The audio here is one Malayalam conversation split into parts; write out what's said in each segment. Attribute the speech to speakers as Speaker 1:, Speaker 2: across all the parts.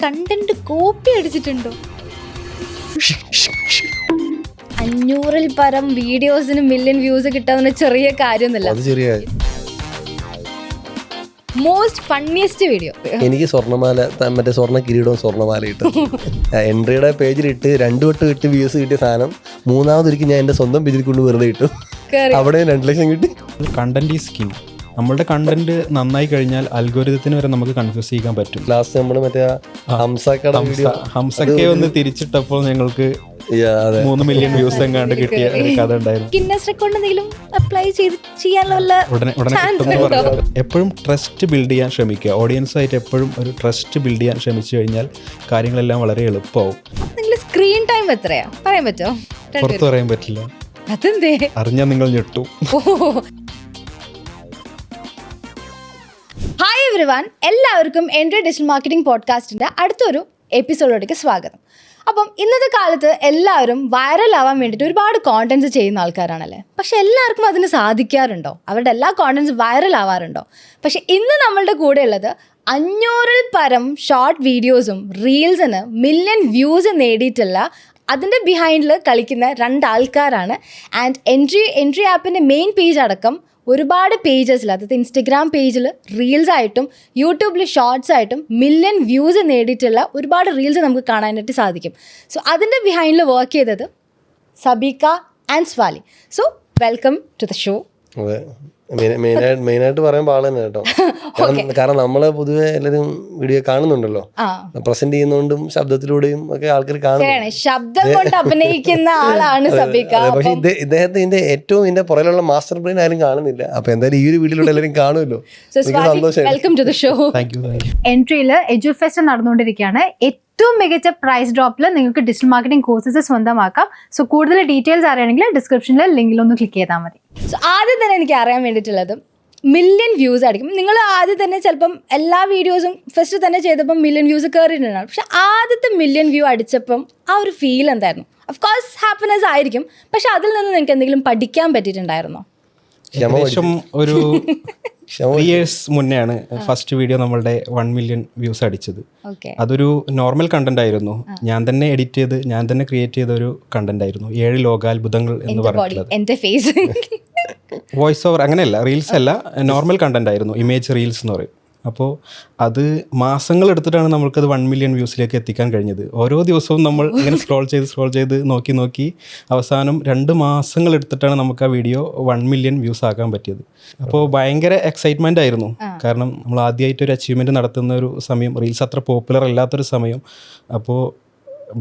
Speaker 1: Content copy അടിച്ചിട്ടുണ്ടോ? 500-ൽ പരം വീഡിയോസിന് മില്യൺ വ്യൂസ് കിട്ടാവുന്ന ചെറിയ കാര്യമൊന്നുമില്ല. മോസ്റ്റ് ഫണ്ണിയസ്റ്റ് വീഡിയോ
Speaker 2: എനിക്ക് സ്വർണ്ണമാല, മറ്റേ സ്വർണ്ണ കിരീടവും സ്വർണ്ണമാല ഇട്ടു എൻട്രിയുടെ പേജിലിട്ട് 2 വട്ടം ഇട്ട് വ്യൂസ് കിട്ടിയ സാധനം മൂന്നാമതൊരിക്കൽ ഞാൻ എൻ്റെ സ്വന്തം പേജിൽ കൊണ്ട് വെറുതെ ഇട്ടു. അവിടെ 2 ലക്ഷം കിട്ടി.
Speaker 3: Content is king. നമ്മളുടെ കണ്ടന്റ് നന്നായി കഴിഞ്ഞാൽ അൽഗോരിതത്തിന് വരെ നമുക്ക് കൺഫ്യൂസ് ചെയ്യാൻ പറ്റും.
Speaker 2: ലാസ്റ്റ് നമ്മൾ മറ്റേ
Speaker 3: ഹംസക്കെ ഒന്ന് തിരിച്ചിട്ടപ്പോൾ ഞങ്ങൾക്ക് 3 മില്യൺ വ്യൂസ് എങ്ങാണ്ട് കിട്ടിയ ഒരു കഥ ഉണ്ടായിരുന്നു.
Speaker 1: ഗിന്നസ് റെക്കോർഡ് എന്തെങ്കിലും അപ്ലൈ ചെയ്യാനുള്ള
Speaker 3: എപ്പോഴും ട്രസ്റ്റ് ബിൽഡ് ചെയ്യാൻ ശ്രമിക്കുക. ഓഡിയൻസായിട്ട് എപ്പോഴും ഒരു ട്രസ്റ്റ് ബിൽഡ് ചെയ്യാൻ ശ്രമിച്ചു കഴിഞ്ഞാൽ കാര്യങ്ങളെല്ലാം വളരെ എളുപ്പമാവും.
Speaker 1: നിങ്ങൾ സ്ക്രീൻ ടൈം എത്രയാ പറയാൻ പറ്റുമോ?
Speaker 3: പുറത്ത് പറയാൻ പറ്റില്ല.
Speaker 1: അതെന്തേ?
Speaker 3: അറിഞ്ഞാൽ നിങ്ങൾ ഞെട്ടു.
Speaker 1: ഹായ് എവരിവൺ, എല്ലാവർക്കും എൻട്രി ഡിജിറ്റൽ മാർക്കറ്റിംഗ് പോഡ്കാസ്റ്റിൻ്റെ അടുത്തൊരു എപ്പിസോഡിലേക്ക് സ്വാഗതം. അപ്പം ഇന്നത്തെ കാലത്ത് എല്ലാവരും വൈറൽ ആവാൻ വേണ്ടിയിട്ട് ഒരുപാട് കോണ്ടൻറ്റ്സ് ചെയ്യുന്ന ആൾക്കാരാണല്ലേ. പക്ഷെ എല്ലാവർക്കും അതിന് സാധിക്കാറുണ്ടോ? അവരുടെ എല്ലാ കോണ്ടൻറ്റ്സ് വൈറൽ ആവാറുണ്ടോ? പക്ഷെ ഇന്ന് നമ്മളുടെ കൂടെ ഉള്ളത് 500-ൽ പരം ഷോർട്ട് വീഡിയോസും റീൽസിന് മില്യൺ വ്യൂസ് നേടിയിട്ടുള്ള, അതിൻ്റെ ബിഹൈൻഡിൽ കളിക്കുന്ന 2 ആൾക്കാരാണ്. ആൻഡ് എൻട്രി ആപ്പിൻ്റെ മെയിൻ പേജ് അടക്കം ഒരുപാട് പേജസിൽ, അതായത് ഇൻസ്റ്റഗ്രാം പേജിൽ റീൽസ് ആയിട്ടും യൂട്യൂബിൽ ഷോർട്സ് ആയിട്ടും മില്യൺ വ്യൂസ് നേടിയിട്ടുള്ള ഒരുപാട് റീൽസ് നമുക്ക് കാണാനായിട്ട് സാധിക്കും. സോ അതിൻ്റെ ബിഹൈൻഡിൽ വർക്ക് ചെയ്തത് Sabeeka and Swali. So welcome to the show.
Speaker 2: മെയിനായിട്ട് പറയുമ്പോൾ ആൾ തന്നെ കേട്ടോ. കാരണം നമ്മളെ പൊതുവെ എല്ലാവരും വീഡിയോ കാണുന്നുണ്ടല്ലോ, പ്രസന്റ് ചെയ്യുന്നതുകൊണ്ടും ശബ്ദത്തിലൂടെയും ഒക്കെ ആൾക്കാർ കാണുന്നു.
Speaker 1: ശബ്ദം കൊണ്ട് അഭിനയിക്കുന്ന ആളാണ് സബീക.
Speaker 2: പക്ഷെ ഇദ്ദേഹത്തിന്റെ ഏറ്റവും ഇതിന്റെ പുറകിലുള്ള മാസ്റ്റർ ബ്രെയിൻ ആരും കാണുന്നില്ല. അപ്പൊ എന്തായാലും ഈ ഒരു വീഡിയോയിലൂടെ എല്ലാവരും കാണുമല്ലോ.
Speaker 1: Welcome to the show. എൻട്രിയിൽ എഡ്യൂഫെസ്റ്റ് നടന്നുകൊണ്ടിരിക്കുകയാണ്. ഏറ്റവും മികച്ച പ്രൈസ് ഡ്രോപ്പിൽ നിങ്ങൾക്ക് ഡിജിറ്റൽ മാർക്കറ്റിംഗ് കോഴ്സസ് സ്വന്തമാക്കാം. സോ കൂടുതൽ ഡീറ്റെയിൽസ് അറിയണമെങ്കിൽ ഡിസ്ക്രിപ്ഷനിൽ ലിങ്കിലൊന്ന് ക്ലിക്ക് ചെയ്താൽ മതി. സോ ആദ്യം തന്നെ എനിക്ക് അറിയാൻ വേണ്ടിയിട്ടുള്ളത്, മില്യൺ വ്യൂസ് ആയിരിക്കും. നിങ്ങൾ ആദ്യം തന്നെ ചിലപ്പം എല്ലാ വീഡിയോസും ഫസ്റ്റ് തന്നെ ചെയ്തപ്പം മില്യൺ വ്യൂസ് കയറിയിട്ടുണ്ടാവും. പക്ഷെ ആദ്യത്തെ മില്യൺ വ്യൂ അടിച്ചപ്പം ആ ഒരു ഫീൽ എന്തായിരുന്നു? ഓഫ്കോഴ്സ് ഹാപ്പിനെസ് ആയിരിക്കും, പക്ഷെ അതിൽ നിന്ന് നിങ്ങൾക്ക് എന്തെങ്കിലും പഠിക്കാൻ പറ്റിയിട്ടുണ്ടായിരുന്നോ?
Speaker 3: ഏകദേശം ഒരു 3 years മുന്നെയാണ് ഫസ്റ്റ് വീഡിയോ നമ്മളുടെ 1 മില്യൺ വ്യൂസ് അടിച്ചത്. അതൊരു നോർമൽ കണ്ടന്റ് ആയിരുന്നു. ഞാൻ തന്നെ എഡിറ്റ് ചെയ്ത് ഞാൻ തന്നെ ക്രിയേറ്റ് ചെയ്ത ഒരു കണ്ടന്റ് ആയിരുന്നു. 7 ലോകാത്ഭുതങ്ങൾ എന്ന് പറഞ്ഞിട്ടുള്ളത്. വോയിസ് ഓവർ അങ്ങനെയല്ല, റീൽസ് അല്ല, നോർമൽ കണ്ടന്റ് ആയിരുന്നു. ഇമേജ് റീൽസ് എന്ന് പറയും. അപ്പോൾ അത് മാസങ്ങൾ എടുത്തിട്ടാണ് നമ്മൾക്കത് 1 മില്യൺ വ്യൂസിലേക്ക് എത്തിക്കാൻ കഴിഞ്ഞത്. ഓരോ ദിവസവും നമ്മൾ ഇങ്ങനെ സ്ക്രോൾ ചെയ്ത് നോക്കി അവസാനം 2 മാസങ്ങൾ എടുത്തിട്ടാണ് നമുക്ക് ആ വീഡിയോ 1 മില്യൺ വ്യൂസ് ആക്കാൻ പറ്റിയത്. അപ്പോൾ ഭയങ്കര എക്സൈറ്റ്മെൻ്റ് ആയിരുന്നു. കാരണം നമ്മൾ ആദ്യമായിട്ട് ഒരു അച്ചീവ്മെൻറ്റ് നടത്തുന്ന ഒരു സമയം, റീൽസ് അത്ര പോപ്പുലർ അല്ലാത്തൊരു സമയം. അപ്പോൾ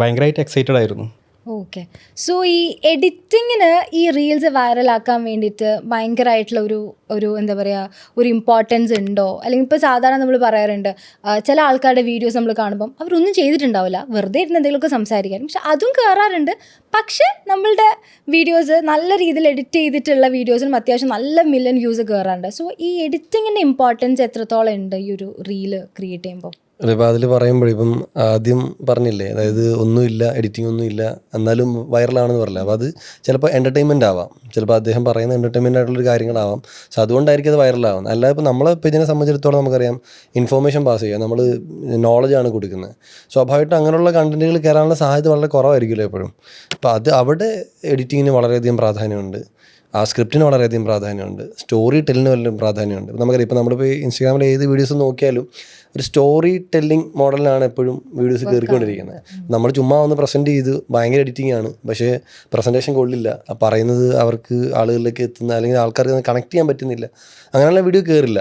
Speaker 3: ഭയങ്കരമായിട്ട് എക്സൈറ്റഡ് ആയിരുന്നു.
Speaker 1: ഓക്കെ. സോ ഈ എഡിറ്റിങ്ങിന് ഈ റീൽസ് വൈറലാക്കാൻ വേണ്ടിയിട്ട് ഭയങ്കരമായിട്ടുള്ള ഒരു എന്താ പറയുക, ഒരു ഇമ്പോർട്ടൻസ് ഉണ്ടോ? അല്ലെങ്കിൽ ഇപ്പോൾ സാധാരണ നമ്മൾ പറയാറുണ്ട്, ചില ആൾക്കാരുടെ വീഡിയോസ് നമ്മൾ കാണുമ്പം അവരൊന്നും ചെയ്തിട്ടുണ്ടാവില്ല, വെറുതെ ഇരുന്ന് എന്തെങ്കിലുമൊക്കെ സംസാരിക്കാനും, പക്ഷെ അതും കയറാറുണ്ട്. പക്ഷേ നമ്മളുടെ വീഡിയോസ് നല്ല രീതിയിൽ എഡിറ്റ് ചെയ്തിട്ടുള്ള വീഡിയോസിനും അത്യാവശ്യം നല്ല മില്യൺ വ്യൂസ് കയറാറുണ്ട്. സോ ഈ എഡിറ്റിങ്ങിൻ്റെ ഇമ്പോർട്ടൻസ് എത്രത്തോളം ഉണ്ട് ഈ ഒരു റീല് ക്രിയേറ്റ് ചെയ്യുമ്പോൾ?
Speaker 2: ഇപ്പം അതിൽ പറയുമ്പോഴിപ്പം ആദ്യം പറഞ്ഞില്ലേ, അതായത് ഒന്നുമില്ല, എഡിറ്റിംഗ് ഒന്നുമില്ല, എന്നാലും വൈറലാണെന്ന് പറഞ്ഞില്ല. അപ്പോൾ അത് ചിലപ്പോൾ എൻ്റർടൈൻമെൻ്റ് ആവാം, ചിലപ്പോൾ അദ്ദേഹം പറയുന്ന എൻ്റർടൈൻമെൻ്റ് ആയിട്ടുള്ളൊരു കാര്യങ്ങളാവാം. സോ അതുകൊണ്ടായിരിക്കും അത് വൈറലാവാം. അല്ലാതെ ഇപ്പോൾ നമ്മളെ പേജിനെ സംബന്ധിച്ചിടത്തോളം നമുക്കറിയാം, ഇൻഫോർമേഷൻ പാസ് ചെയ്യുക, നമ്മൾ നോളജാണ് കൊടുക്കുന്നത്. സ്വാഭാവികമായിട്ടും അങ്ങനെയുള്ള കണ്ടന്റുകൾ കയറാനുള്ള സാധ്യത വളരെ കുറവായിരിക്കുമല്ലോ എപ്പോഴും. അപ്പോൾ അവിടെ എഡിറ്റിങ്ങിന് വളരെയധികം പ്രാധാന്യമുണ്ട്, ആ സ്ക്രിപ്റ്റിന് വളരെയധികം പ്രാധാന്യമുണ്ട്, സ്റ്റോറി ടെല്ലിന് വളരെ പ്രാധാന്യമുണ്ട്. നമുക്കറിയാം, ഇപ്പോൾ നമ്മളിപ്പോൾ ഇൻസ്റ്റാഗ്രാമിൽ ഏത് വീഡിയോസ് നോക്കിയാലും ഒരു സ്റ്റോറി ടെല്ലിംഗ് മോഡലിലാണ് എപ്പോഴും വീഡിയോസ് കയറിക്കൊണ്ടിരിക്കുന്നത്. നമ്മൾ ചുമ്മാ ഒന്ന് പ്രസൻറ്റ് ചെയ്ത് ഭയങ്കര എഡിറ്റിംഗ് ആണ്, പക്ഷേ പ്രസൻറ്റേഷൻ കൊള്ളില്ല, പറയുന്നത് അവർക്ക് ആളുകളിലേക്ക് എത്തുന്ന അല്ലെങ്കിൽ ആൾക്കാർക്ക് കണക്ട് ചെയ്യാൻ പറ്റുന്നില്ല, അങ്ങനെയുള്ള വീഡിയോ കയറില്ല.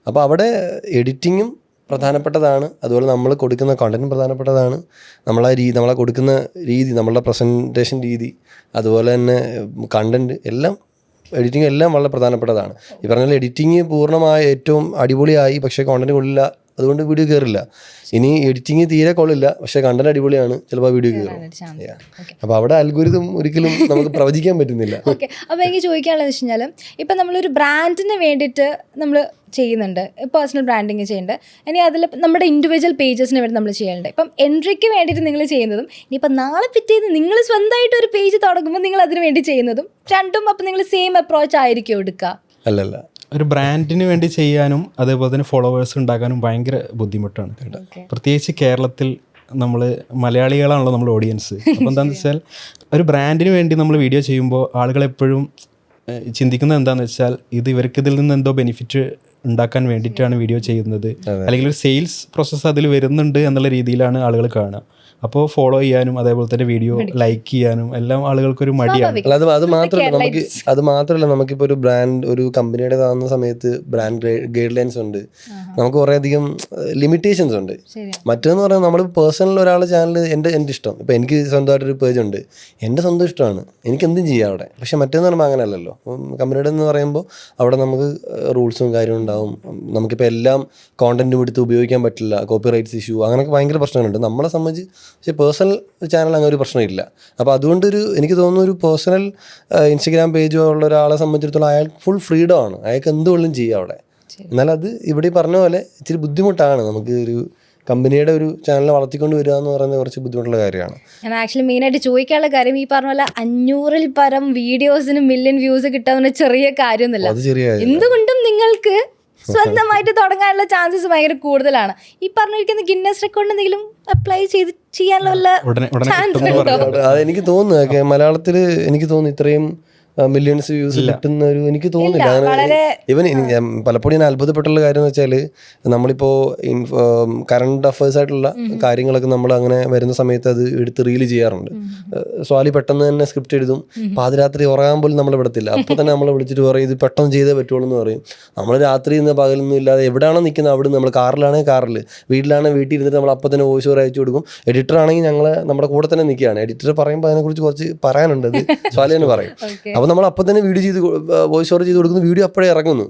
Speaker 2: അപ്പോൾ അവിടെ എഡിറ്റിങ്ങും പ്രധാനപ്പെട്ടതാണ്, അതുപോലെ നമ്മൾ കൊടുക്കുന്ന കണ്ടൻറ്റും പ്രധാനപ്പെട്ടതാണ്, നമ്മളെ കൊടുക്കുന്ന രീതി, നമ്മളുടെ പ്രസൻറ്റേഷൻ രീതി, അതുപോലെ തന്നെ കണ്ടൻറ്റ് എല്ലാം, എഡിറ്റിംഗ് എല്ലാം വളരെ പ്രധാനപ്പെട്ടതാണ്. ഈ പറഞ്ഞാൽ എഡിറ്റിംഗ് പൂർണ്ണമായ ഏറ്റവും അടിപൊളിയായി, പക്ഷേ കോണ്ടൻറ്റ് കൊള്ളില്ല, അതുകൊണ്ട് വീഡിയോ കയറില്ല. ഇനി എഡിറ്റിംഗ് തീരെ കൊള്ളില്ല, പക്ഷേ കണ്ടന്റ് അടിപൊളിയാണ്, ചിലപ്പോൾ വീഡിയോ കയറും. അപ്പോൾ അവിടെ അൽഗോരിതം ഒരിക്കലും നമുക്ക് പ്രവചിക്കാൻ പറ്റുന്നില്ല.
Speaker 1: ഓക്കെ. അപ്പോൾ എനിക്ക് ചോദിക്കാനുള്ളത് വെച്ച് കഴിഞ്ഞാൽ, ഇപ്പം നമ്മളൊരു ബ്രാൻഡിന് വേണ്ടിയിട്ട് നമ്മൾ ചെയ്യുന്നുണ്ട്, പേഴ്സണൽ ബ്രാൻഡിങ് ചെയ്യുന്നുണ്ട്, ഇനി അതിൽ നമ്മുടെ ഇൻഡിവിജ്വൽ പേജസിന് വേണ്ടി നമ്മൾ ചെയ്യുന്നുണ്ട്. ഇപ്പം എൻട്രിക്ക് വേണ്ടിയിട്ട് നിങ്ങൾ ചെയ്യുന്നതും, ഇനിയിപ്പം നാളെ പിറ്റേന്ന് നിങ്ങൾ സ്വന്തമായിട്ട് ഒരു പേജ് തുടങ്ങുമ്പോൾ നിങ്ങൾ അതിന് വേണ്ടി ചെയ്യുന്നതും രണ്ടും അപ്പം നിങ്ങൾ സെയിം അപ്രോച്ച് ആയിരിക്കും എടുക്കുക?
Speaker 2: അല്ലല്ല,
Speaker 3: ഒരു ബ്രാൻഡിന് വേണ്ടി ചെയ്യാനും അതേപോലെ തന്നെ ഫോളോവേഴ്സ് ഉണ്ടാക്കാനും ഭയങ്കര ബുദ്ധിമുട്ടാണ്. പ്രത്യേകിച്ച് കേരളത്തിൽ നമ്മൾ മലയാളികളാണല്ലോ നമ്മൾ ഓഡിയൻസ്. അപ്പോൾ എന്താണെന്ന് വെച്ചാൽ ഒരു ബ്രാൻഡിന് വേണ്ടി നമ്മൾ വീഡിയോ ചെയ്യുമ്പോൾ ആളുകളെപ്പോഴും ചിന്തിക്കുന്നത് എന്താണെന്ന് വെച്ചാൽ ഇത് ഇവർക്ക് ഇതിൽ നിന്ന് എന്തോ ബെനിഫിറ്റ് ഉണ്ടാക്കാൻ വേണ്ടിയിട്ടാണ് വീഡിയോ ചെയ്യുന്നത്, അല്ലെങ്കിൽ ഒരു സെയിൽസ് പ്രോസസ്സ് അതിൽ വരുന്നുണ്ട് എന്നുള്ള രീതിയിലാണ് ആളുകൾ കാണുക. അപ്പോൾ ഫോളോ ചെയ്യാനും അതേപോലെ തന്നെ വീഡിയോ ലൈക്ക് ചെയ്യാനും എല്ലാം ആളുകൾക്കൊരു മടിയാണ്.
Speaker 2: അല്ല അത് മാത്രമല്ല നമുക്കിപ്പോൾ ഒരു ബ്രാൻഡ് ഒരു കമ്പനിയുടേതാകുന്ന സമയത്ത് ബ്രാൻഡ് ഗൈഡ് ലൈൻസ് ഉണ്ട്, നമുക്ക് കുറേ അധികം ലിമിറ്റേഷൻസ് ഉണ്ട്. മറ്റേന്ന് പറയുന്നത് നമ്മൾ പേഴ്സണൽ ഒരാളുടെ ചാനൽ എൻ്റെ ഇഷ്ടം, ഇപ്പോൾ എനിക്ക് സ്വന്തമായിട്ടൊരു പേജ് ഉണ്ട്, എൻ്റെ സ്വന്തം ഇഷ്ടമാണ്, എനിക്ക് എന്തും ചെയ്യാം അവിടെ. പക്ഷെ മറ്റേന്ന് പറയുമ്പോൾ അങ്ങനെയല്ലല്ലോ. കമ്പനിയുടെ എന്ന് പറയുമ്പോൾ അവിടെ നമുക്ക് റൂൾസും കാര്യവും ഉണ്ടാവും. നമുക്കിപ്പോൾ എല്ലാം കോണ്ടന്റും എടുത്ത് ഉപയോഗിക്കാൻ പറ്റില്ല, കോപ്പി റൈറ്റ്സ് ഇഷ്യൂ, അങ്ങനെയൊക്കെ ഭയങ്കര പ്രശ്നങ്ങളുണ്ട് നമ്മളെ സംബന്ധിച്ച്. പക്ഷേ പേഴ്സണൽ ചാനൽ അങ്ങനെ ഒരു പ്രശ്നമില്ല. അപ്പോൾ അതുകൊണ്ടൊരു എനിക്ക് തോന്നുന്നു ഒരു പേഴ്സണൽ ഇൻസ്റ്റഗ്രാം പേജോ ഉള്ള ഒരാളെ സംബന്ധിച്ചിടത്തോളം അയാൾ ഫുൾ ഫ്രീഡം ആണ്, അയാൾക്ക് എന്തുകൊണ്ടും ചെയ്യാം അവിടെ. എന്നാൽ അത് ഇവിടെ പറഞ്ഞ പോലെ ഇച്ചിരി ബുദ്ധിമുട്ടാണ്. നമുക്ക് ഒരു കമ്പനിയുടെ ഒരു ചാനൽ വളർത്തിക്കൊണ്ട് വരിക എന്ന് പറയുന്നത് കുറച്ച് ബുദ്ധിമുട്ടുള്ള കാര്യമാണ്.
Speaker 1: ഞാൻ ആക്ച്വലി മെയിനായിട്ട് ചോദിക്കാനുള്ള കാര്യം ഈ പറഞ്ഞ പോലെ 500-ൽ പരം വീഡിയോസിന് മില്യൺ വ്യൂസ് കിട്ടാവുന്ന ചെറിയ കാര്യമൊന്നുമില്ല.
Speaker 2: അത് ചെറിയ കാര്യം.
Speaker 1: എന്തുകൊണ്ടും നിങ്ങൾക്ക് സ്വന്തമായിട്ട് തുടങ്ങാനുള്ള ചാൻസസ് ഭയങ്കര കൂടുതലാണ്. ഈ പറഞ്ഞിരിക്കുന്ന ഗിന്നസ് റെക്കോർഡ് എന്തെങ്കിലും അപ്ലൈ ചെയ്യാനുള്ള ചാൻസ് ഉണ്ടോ?
Speaker 2: അതെനിക്ക് തോന്നുന്നു മലയാളത്തിൽ എനിക്ക് തോന്നുന്നു ഇത്രയും മില്യൺസ് വ്യൂസ് കിട്ടുന്ന ഒരു എനിക്ക് തോന്നുന്നില്ല അങ്ങനെ. ഇവൻ ഞാൻ പലപ്പോഴും ഞാൻ അത്ഭുതപ്പെട്ടുള്ള കാര്യം എന്ന് വെച്ചാൽ നമ്മളിപ്പോൾ കറണ്ട് അഫയേഴ്സ് ആയിട്ടുള്ള കാര്യങ്ങളൊക്കെ നമ്മൾ അങ്ങനെ വരുന്ന സമയത്ത് അത് എടുത്ത് റീല് ചെയ്യാറുണ്ട്. സ്വാലി പെട്ടെന്ന് തന്നെ സ്ക്രിപ്റ്റ് എഴുതും, പാതിരാത്രി ഉറങ്ങാൻ പോലും നമ്മൾ വിടത്തില്ല. അപ്പോൾ തന്നെ നമ്മളെ വിളിച്ചിട്ട് പറയും ഇത് പെട്ടെന്ന് ചെയ്തേ പറ്റുള്ളൂ എന്ന് പറയും. നമ്മൾ രാത്രി ഇന്ന് പകലൊന്നും ഇല്ലാതെ എവിടെയാണോ നിൽക്കുന്നത് അവിടെ നമ്മൾ കാറിലാണെങ്കിൽ കാറിൽ, വീട്ടിലാണെങ്കിൽ വീട്ടിൽ ഇരുന്നിട്ട് നമ്മൾ അപ്പോൾ തന്നെ വോയിസ് ഓവർ അയച്ചു കൊടുക്കും. എഡിറ്റർ ആണെങ്കിൽ ഞങ്ങൾ നമ്മുടെ കൂടെ തന്നെ നിൽക്കുകയാണ്. എഡിറ്റർ പറയുമ്പോൾ അതിനെക്കുറിച്ച് കുറച്ച് പറയാനുണ്ട്, അത് സ്വാലി തന്നെ പറയും. അപ്പോൾ നമ്മൾ അപ്പം തന്നെ വീഡിയോ ചെയ്ത് വോയിസ് ഓവർ ചെയ്ത് കൊടുക്കുന്നു, വീഡിയോ അപ്പോഴേ ഇറങ്ങുന്നു.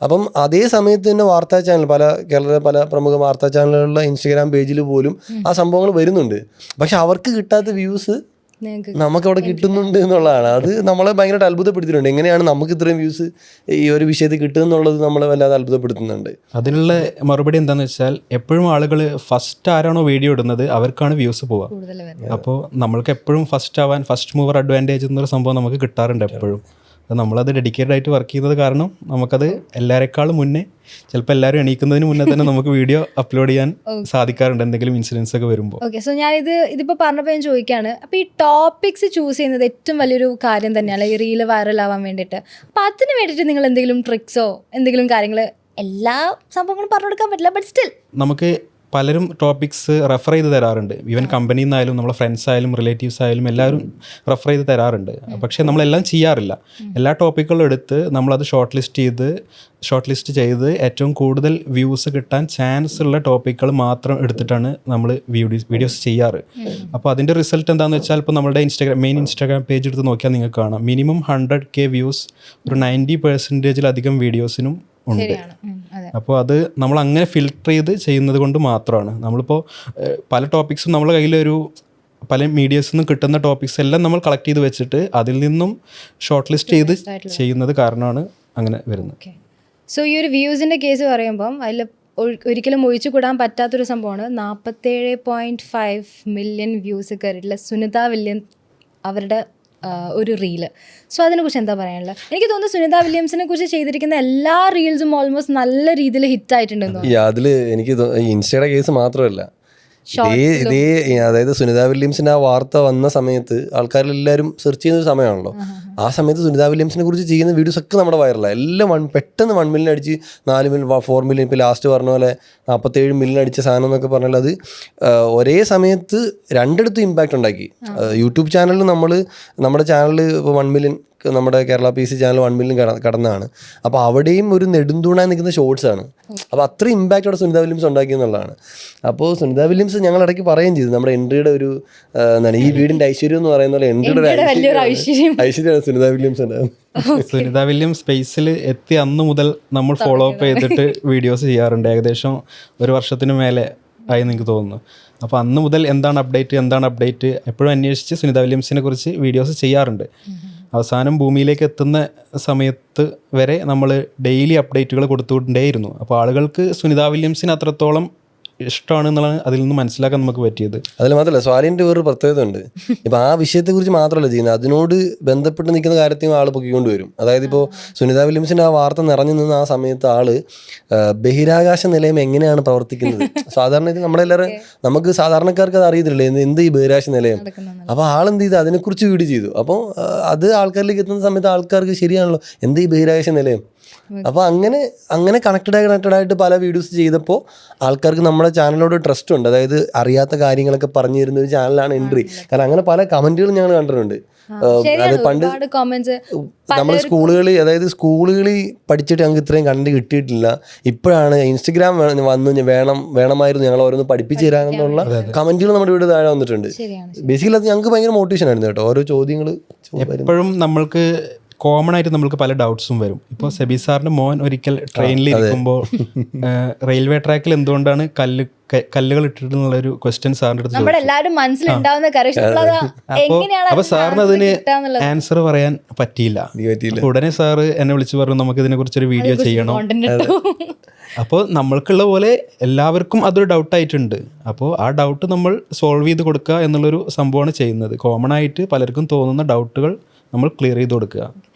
Speaker 2: അപ്പം അതേ സമയത്ത് തന്നെ വാർത്താ ചാനൽ കേരളത്തിലെ പല പ്രമുഖ വാർത്താ ചാനലുകളുടെ ഇൻസ്റ്റഗ്രാം പേജിൽ പോലും ആ സംഭവങ്ങൾ വരുന്നുണ്ട്. പക്ഷെ അവർക്ക് കിട്ടാത്ത വ്യൂസ് നമുക്കവിടെ കിട്ടുന്നുണ്ട് എന്നുള്ളതാണ്. അത് നമ്മളെ ഭയങ്കരമായിട്ട് അത്ഭുതപ്പെടുത്തിയിട്ടുണ്ട്. എങ്ങനെയാണ് നമുക്ക് ഇത്രയും വ്യൂസ് ഈ ഒരു വിഷയത്തിൽ കിട്ടുമെന്നുള്ളത് നമ്മളെ വല്ലാതെ അത്ഭുതപ്പെടുത്തുന്നുണ്ട്.
Speaker 3: അതിനുള്ള മറുപടി എന്താണെന്ന് വെച്ചാൽ എപ്പോഴും ആളുകൾ ഫസ്റ്റ് ആരാണോ വീഡിയോ ഇടുന്നത് അവർക്കാണ് വ്യൂസ് പോവുക. അപ്പോൾ നമ്മൾക്ക് എപ്പോഴും ഫസ്റ്റ് ആവാൻ ഫസ്റ്റ് മൂവർ അഡ്വാൻറ്റേജ് എന്നൊരു സംഭവം നമുക്ക് കിട്ടാറുണ്ട് എപ്പോഴും. നമ്മളത് ഡെഡിക്കേറ്റഡ് ആയിട്ട് വർക്ക് ചെയ്യുന്നത് കാരണം നമുക്കത് എല്ലാവരെക്കാളും മുന്നേ, ചിലപ്പോൾ എല്ലാവരും എണീക്കുന്നതിന് മുന്നേ തന്നെ നമുക്ക് വീഡിയോ അപ്ലോഡ് ചെയ്യാൻ സാധിക്കാറുണ്ട് എന്തെങ്കിലും ഇൻസിഡൻസ് ഒക്കെ വരുമ്പോൾ.
Speaker 1: ഓക്കെ, സോ ഞാൻ ഇതിപ്പോൾ പറഞ്ഞപ്പോൾ ഞാൻ ചോദിക്കുകയാണ്, അപ്പോൾ ഈ ടോപ്പിക്സ് ചൂസ് ചെയ്യുന്നത് ഏറ്റവും വലിയൊരു കാര്യം തന്നെയാണ് ഈ റീല് വൈറൽ ആവാൻ വേണ്ടിയിട്ട്. അപ്പോൾ അതിന് വേണ്ടിയിട്ട് നിങ്ങൾ എന്തെങ്കിലും ട്രിക്സോ എന്തെങ്കിലും കാര്യങ്ങൾ, എല്ലാ സംഭവങ്ങളും പറഞ്ഞു കൊടുക്കാൻ പറ്റില്ല, ബട്ട് സ്റ്റിൽ നമുക്ക്
Speaker 3: പലരും ടോപ്പിക്സ് റെഫർ ചെയ്ത് തരാറുണ്ട്. ഈവൻ കമ്പനിയിൽ നിന്നായാലും നമ്മളെ ഫ്രണ്ട്സ് ആയാലും റിലേറ്റീവ്സ് ആയാലും എല്ലാവരും റെഫർ ചെയ്ത് തരാറുണ്ട്. പക്ഷേ നമ്മളെല്ലാം ചെയ്യാറില്ല. എല്ലാ ടോപ്പിക്കുകളും എടുത്ത് നമ്മളത് ഷോർട്ട് ലിസ്റ്റ് ചെയ്ത് ഏറ്റവും കൂടുതൽ വ്യൂസ് കിട്ടാൻ ചാൻസ് ഉള്ള ടോപ്പിക്കുകൾ മാത്രം എടുത്തിട്ടാണ് നമ്മൾ വീഡിയോസ് ചെയ്യാറ്. അപ്പോൾ അതിൻ്റെ റിസൾട്ട് എന്താണെന്ന് വെച്ചാൽ ഇപ്പോൾ നമ്മുടെ മെയിൻ ഇൻസ്റ്റാഗ്രാം പേജ് എടുത്ത് നോക്കിയാൽ നിങ്ങൾക്ക് കാണാം മിനിമം 100K വ്യൂസ് ഒരു 90%-ലധികം വീഡിയോസിനും ഉണ്ട്. അപ്പോൾ അത് നമ്മൾ അങ്ങനെ ഫിൽട്ടർ ചെയ്ത് ചെയ്യുന്നത് കൊണ്ട് മാത്രമാണ്. നമ്മളിപ്പോൾ പല ടോപ്പിക്സും നമ്മുടെ കയ്യിലൊരു പല മീഡിയസിൽ നിന്നും കിട്ടുന്ന ടോപ്പിക്സ് എല്ലാം നമ്മൾ കളക്ട് ചെയ്ത് വെച്ചിട്ട് അതിൽ നിന്നും ഷോർട്ട് ലിസ്റ്റ് ചെയ്ത് ചെയ്യുന്നത് കാരണമാണ് അങ്ങനെ വരുന്നത്.
Speaker 1: സോ ഈ ഒരു വ്യൂസിൻ്റെ കേസ് പറയുമ്പം അതിൽ ഒരിക്കലും ഒഴിച്ചു കൂടാൻ പറ്റാത്തൊരു സംഭവമാണ് 47.5 മില്യൺ വ്യൂസ് കയറിയിട്ടുള്ള സുനിത വില്യംസ് അവരുടെ ഒരു റീല്. സോ അതിനെക്കുറിച്ച് എന്താ പറയാനുള്ളത്? എനിക്ക് തോന്നുന്നു സുനിത വില്യംസിനെ കുറിച്ച് ചെയ്തിരിക്കുന്ന എല്ലാ റീൽസും ഓൾമോസ്റ്റ് നല്ല രീതിയിൽ ഹിറ്റ് ആയിട്ടുണ്ടെന്ന്.
Speaker 2: അതിൽ എനിക്ക് ഇൻസ്റ്റയുടെ കേസ് മാത്രമല്ല, ഇതേ അതായത് സുനിത വില്യംസിന്റെ ആ വാർത്ത വന്ന സമയത്ത് ആൾക്കാരെല്ലാവരും സെർച്ച് ചെയ്യുന്ന സമയമാണല്ലോ. ആ സമയത്ത് സുനിത വില്യംസിനെ കുറിച്ച് ചെയ്യുന്ന വീഡിയോസ് ഒക്കെ നമ്മുടെ വൈറലാണ്. എല്ലാം പെട്ടെന്ന് 1 മില്യൺ അടിച്ച് 4 മില്യൺ 4 മില്യൺ, ഇപ്പോൾ ലാസ്റ്റ് പറഞ്ഞ പോലെ 47 മില്യൺ അടിച്ച സാധനം എന്നൊക്കെ പറഞ്ഞാൽ അത് ഒരേ സമയത്ത് രണ്ടിടത്തും ഇമ്പാക്റ്റ് ഉണ്ടാക്കി. യൂട്യൂബ് ചാനലിൽ നമ്മുടെ ചാനലിൽ ഇപ്പോൾ 1 മില്യൺ, നമ്മുടെ കേരള PC ചാനൽ 1 മില്യൺ കടന്നാണ്. അപ്പോൾ അവിടെയും ഒരു നെടുന്തൂണായി നിൽക്കുന്ന ഷോർട്സ് ആണ്. അപ്പോൾ അത്ര ഇമ്പാക്റ്റ് അവിടെ സുനിത വില്യംസ് ഉണ്ടാക്കി എന്നുള്ളതാണ്. അപ്പോൾ സുനിത വില്യംസ് ഞങ്ങൾ ഇടയ്ക്ക് പറയുകയും ചെയ്തു, നമ്മുടെ എൻട്രിയുടെ ഒരു എന്താണ് ഈ വീടിൻ്റെ ഐശ്വര്യം എന്ന് പറയുന്ന പോലെ എൻട്രിയുടെ ഐശ്വര്യമാണ് സുനിത വില്യംസ്.
Speaker 3: സുനിത വില്യംസ് സ്പേസിൽ എത്തി അന്ന് മുതൽ നമ്മൾ ഫോളോ അപ്പ് ചെയ്തിട്ട് വീഡിയോസ് ചെയ്യാറുണ്ട്. ഏകദേശം 1 വർഷത്തിന് മേലെ ആയി എനിക്ക് തോന്നുന്നു. അപ്പോൾ അന്ന് മുതൽ എന്താണ് അപ്ഡേറ്റ് എപ്പോഴും അന്വേഷിച്ച് സുനിത വില്യംസിനെ കുറിച്ച് വീഡിയോസ് ചെയ്യാറുണ്ട്. അവസാനം ഭൂമിയിലേക്ക് എത്തുന്ന സമയത്ത് വരെ നമ്മൾ ഡെയിലി അപ്ഡേറ്റുകൾ കൊടുത്തുകൊണ്ടേയിരുന്നു. അപ്പോൾ ആളുകൾക്ക് സുനിത വില്യംസിന് അത്രത്തോളം ഇഷ്ടമാണ് എന്നുള്ളതാണ് അതിൽ നിന്ന് മനസ്സിലാക്കാൻ നമുക്ക് പറ്റിയത്.
Speaker 2: അതിൽ മാത്രമല്ല സ്വാലിൻ്റെ വേറൊരു പ്രത്യേകത ഉണ്ട്. ഇപ്പം ആ വിഷയത്തെക്കുറിച്ച് മാത്രമല്ല ചെയ്യുന്നത്, അതിനോട് ബന്ധപ്പെട്ട് നിൽക്കുന്ന കാര്യത്തെയും ആൾ പൊക്കിക്കൊണ്ട് വരും. അതായത് ഇപ്പോൾ സുനിത വില്യംസിൻ്റെ ആ വാർത്ത നിറഞ്ഞു നിന്ന് ആ സമയത്ത് ആള് ബഹിരാകാശ നിലയം എങ്ങനെയാണ് പ്രവർത്തിക്കുന്നത്, സാധാരണ ഇത് നമ്മളെല്ലാവരും നമുക്ക് സാധാരണക്കാർക്ക് അത് അറിയത്തില്ലേ എന്ത് ഈ ബഹിരാകാശ നിലയം. അപ്പോൾ ആളെന്ത് ചെയ്ത് അതിനെക്കുറിച്ച് വീഡിയോ ചെയ്തു. അപ്പോൾ അത് ആൾക്കാരിലേക്ക് എത്തുന്ന സമയത്ത് ആൾക്കാർക്ക് ശരിയാണല്ലോ എന്ത് ഈ ബഹിരാകാശ നിലയം. അപ്പോൾ അങ്ങനെ കണക്റ്റഡ് ആയിട്ട് പല വീഡിയോസ് ചെയ്തപ്പോൾ ആൾക്കാർക്ക് നമ്മുടെ ചാനലിനോട് ട്രസ്റ്റ് ഉണ്ട്. അതായത് അറിയാത്ത കാര്യങ്ങളൊക്കെ പറഞ്ഞു തരുന്ന ഒരു ചാനലാണ് എൻട്രി. കാരണം അങ്ങനെ പല കമന്റുകളും ഞങ്ങൾ കണ്ടിട്ടുണ്ട്. അത് പണ്ട് നമ്മൾ സ്കൂളുകളിൽ പഠിച്ചിട്ട് ഞങ്ങൾക്ക് ഇത്രയും കണ്ടന്റ് കിട്ടിയിട്ടില്ല, ഇപ്പോഴാണ് ഇൻസ്റ്റഗ്രാം വേണമായിരുന്നു ഞങ്ങൾ ഓരോന്ന് പഠിപ്പിച്ചു തരാമെന്നുള്ള കമന്റുകൾ നമ്മുടെ വീട് താഴെ വന്നിട്ടുണ്ട്. ബേസിക്കലി അത് ഞങ്ങൾക്ക് ഭയങ്കര മോട്ടിവേഷൻ ആയിരുന്നു കേട്ടോ. ഓരോ ചോദ്യങ്ങൾ
Speaker 3: എപ്പോഴും നമ്മൾക്ക് കോമൺ ആയിട്ട് നമ്മൾക്ക് പല ഡൗട്ട്സും വരും. ഇപ്പോൾ സെബി സാറിന്റെ മോൻ ഒരിക്കൽ ട്രെയിനിൽ ഇരിക്കുമ്പോൾ റെയിൽവേ ട്രാക്കിൽ എന്തുകൊണ്ടാണ് കല്ലുകൾ ഇട്ടിട്ടുള്ളൊരു ക്വസ്റ്റ്യൻ സാറിന്റെ അടുത്ത് അപ്പൊ സാറിന് അതിന് ആൻസർ പറയാൻ പറ്റിയില്ല. ഉടനെ സാറ് എന്നെ വിളിച്ചു പറഞ്ഞു നമുക്ക് ഇതിനെ കുറിച്ചൊരു വീഡിയോ ചെയ്യണം. അപ്പോൾ നമ്മൾക്കുള്ള പോലെ എല്ലാവർക്കും അതൊരു ഡൗട്ടായിട്ടുണ്ട്. അപ്പോൾ ആ ഡൗട്ട് നമ്മൾ സോൾവ് ചെയ്ത് കൊടുക്കുക എന്നുള്ളൊരു സംഭവമാണ് ചെയ്യുന്നത്. കോമൺ ആയിട്ട് പലർക്കും തോന്നുന്ന ഡൗട്ടുകൾ നമ്മൾ ക്ലിയർ ചെയ്ത് കൊടുക്കുക.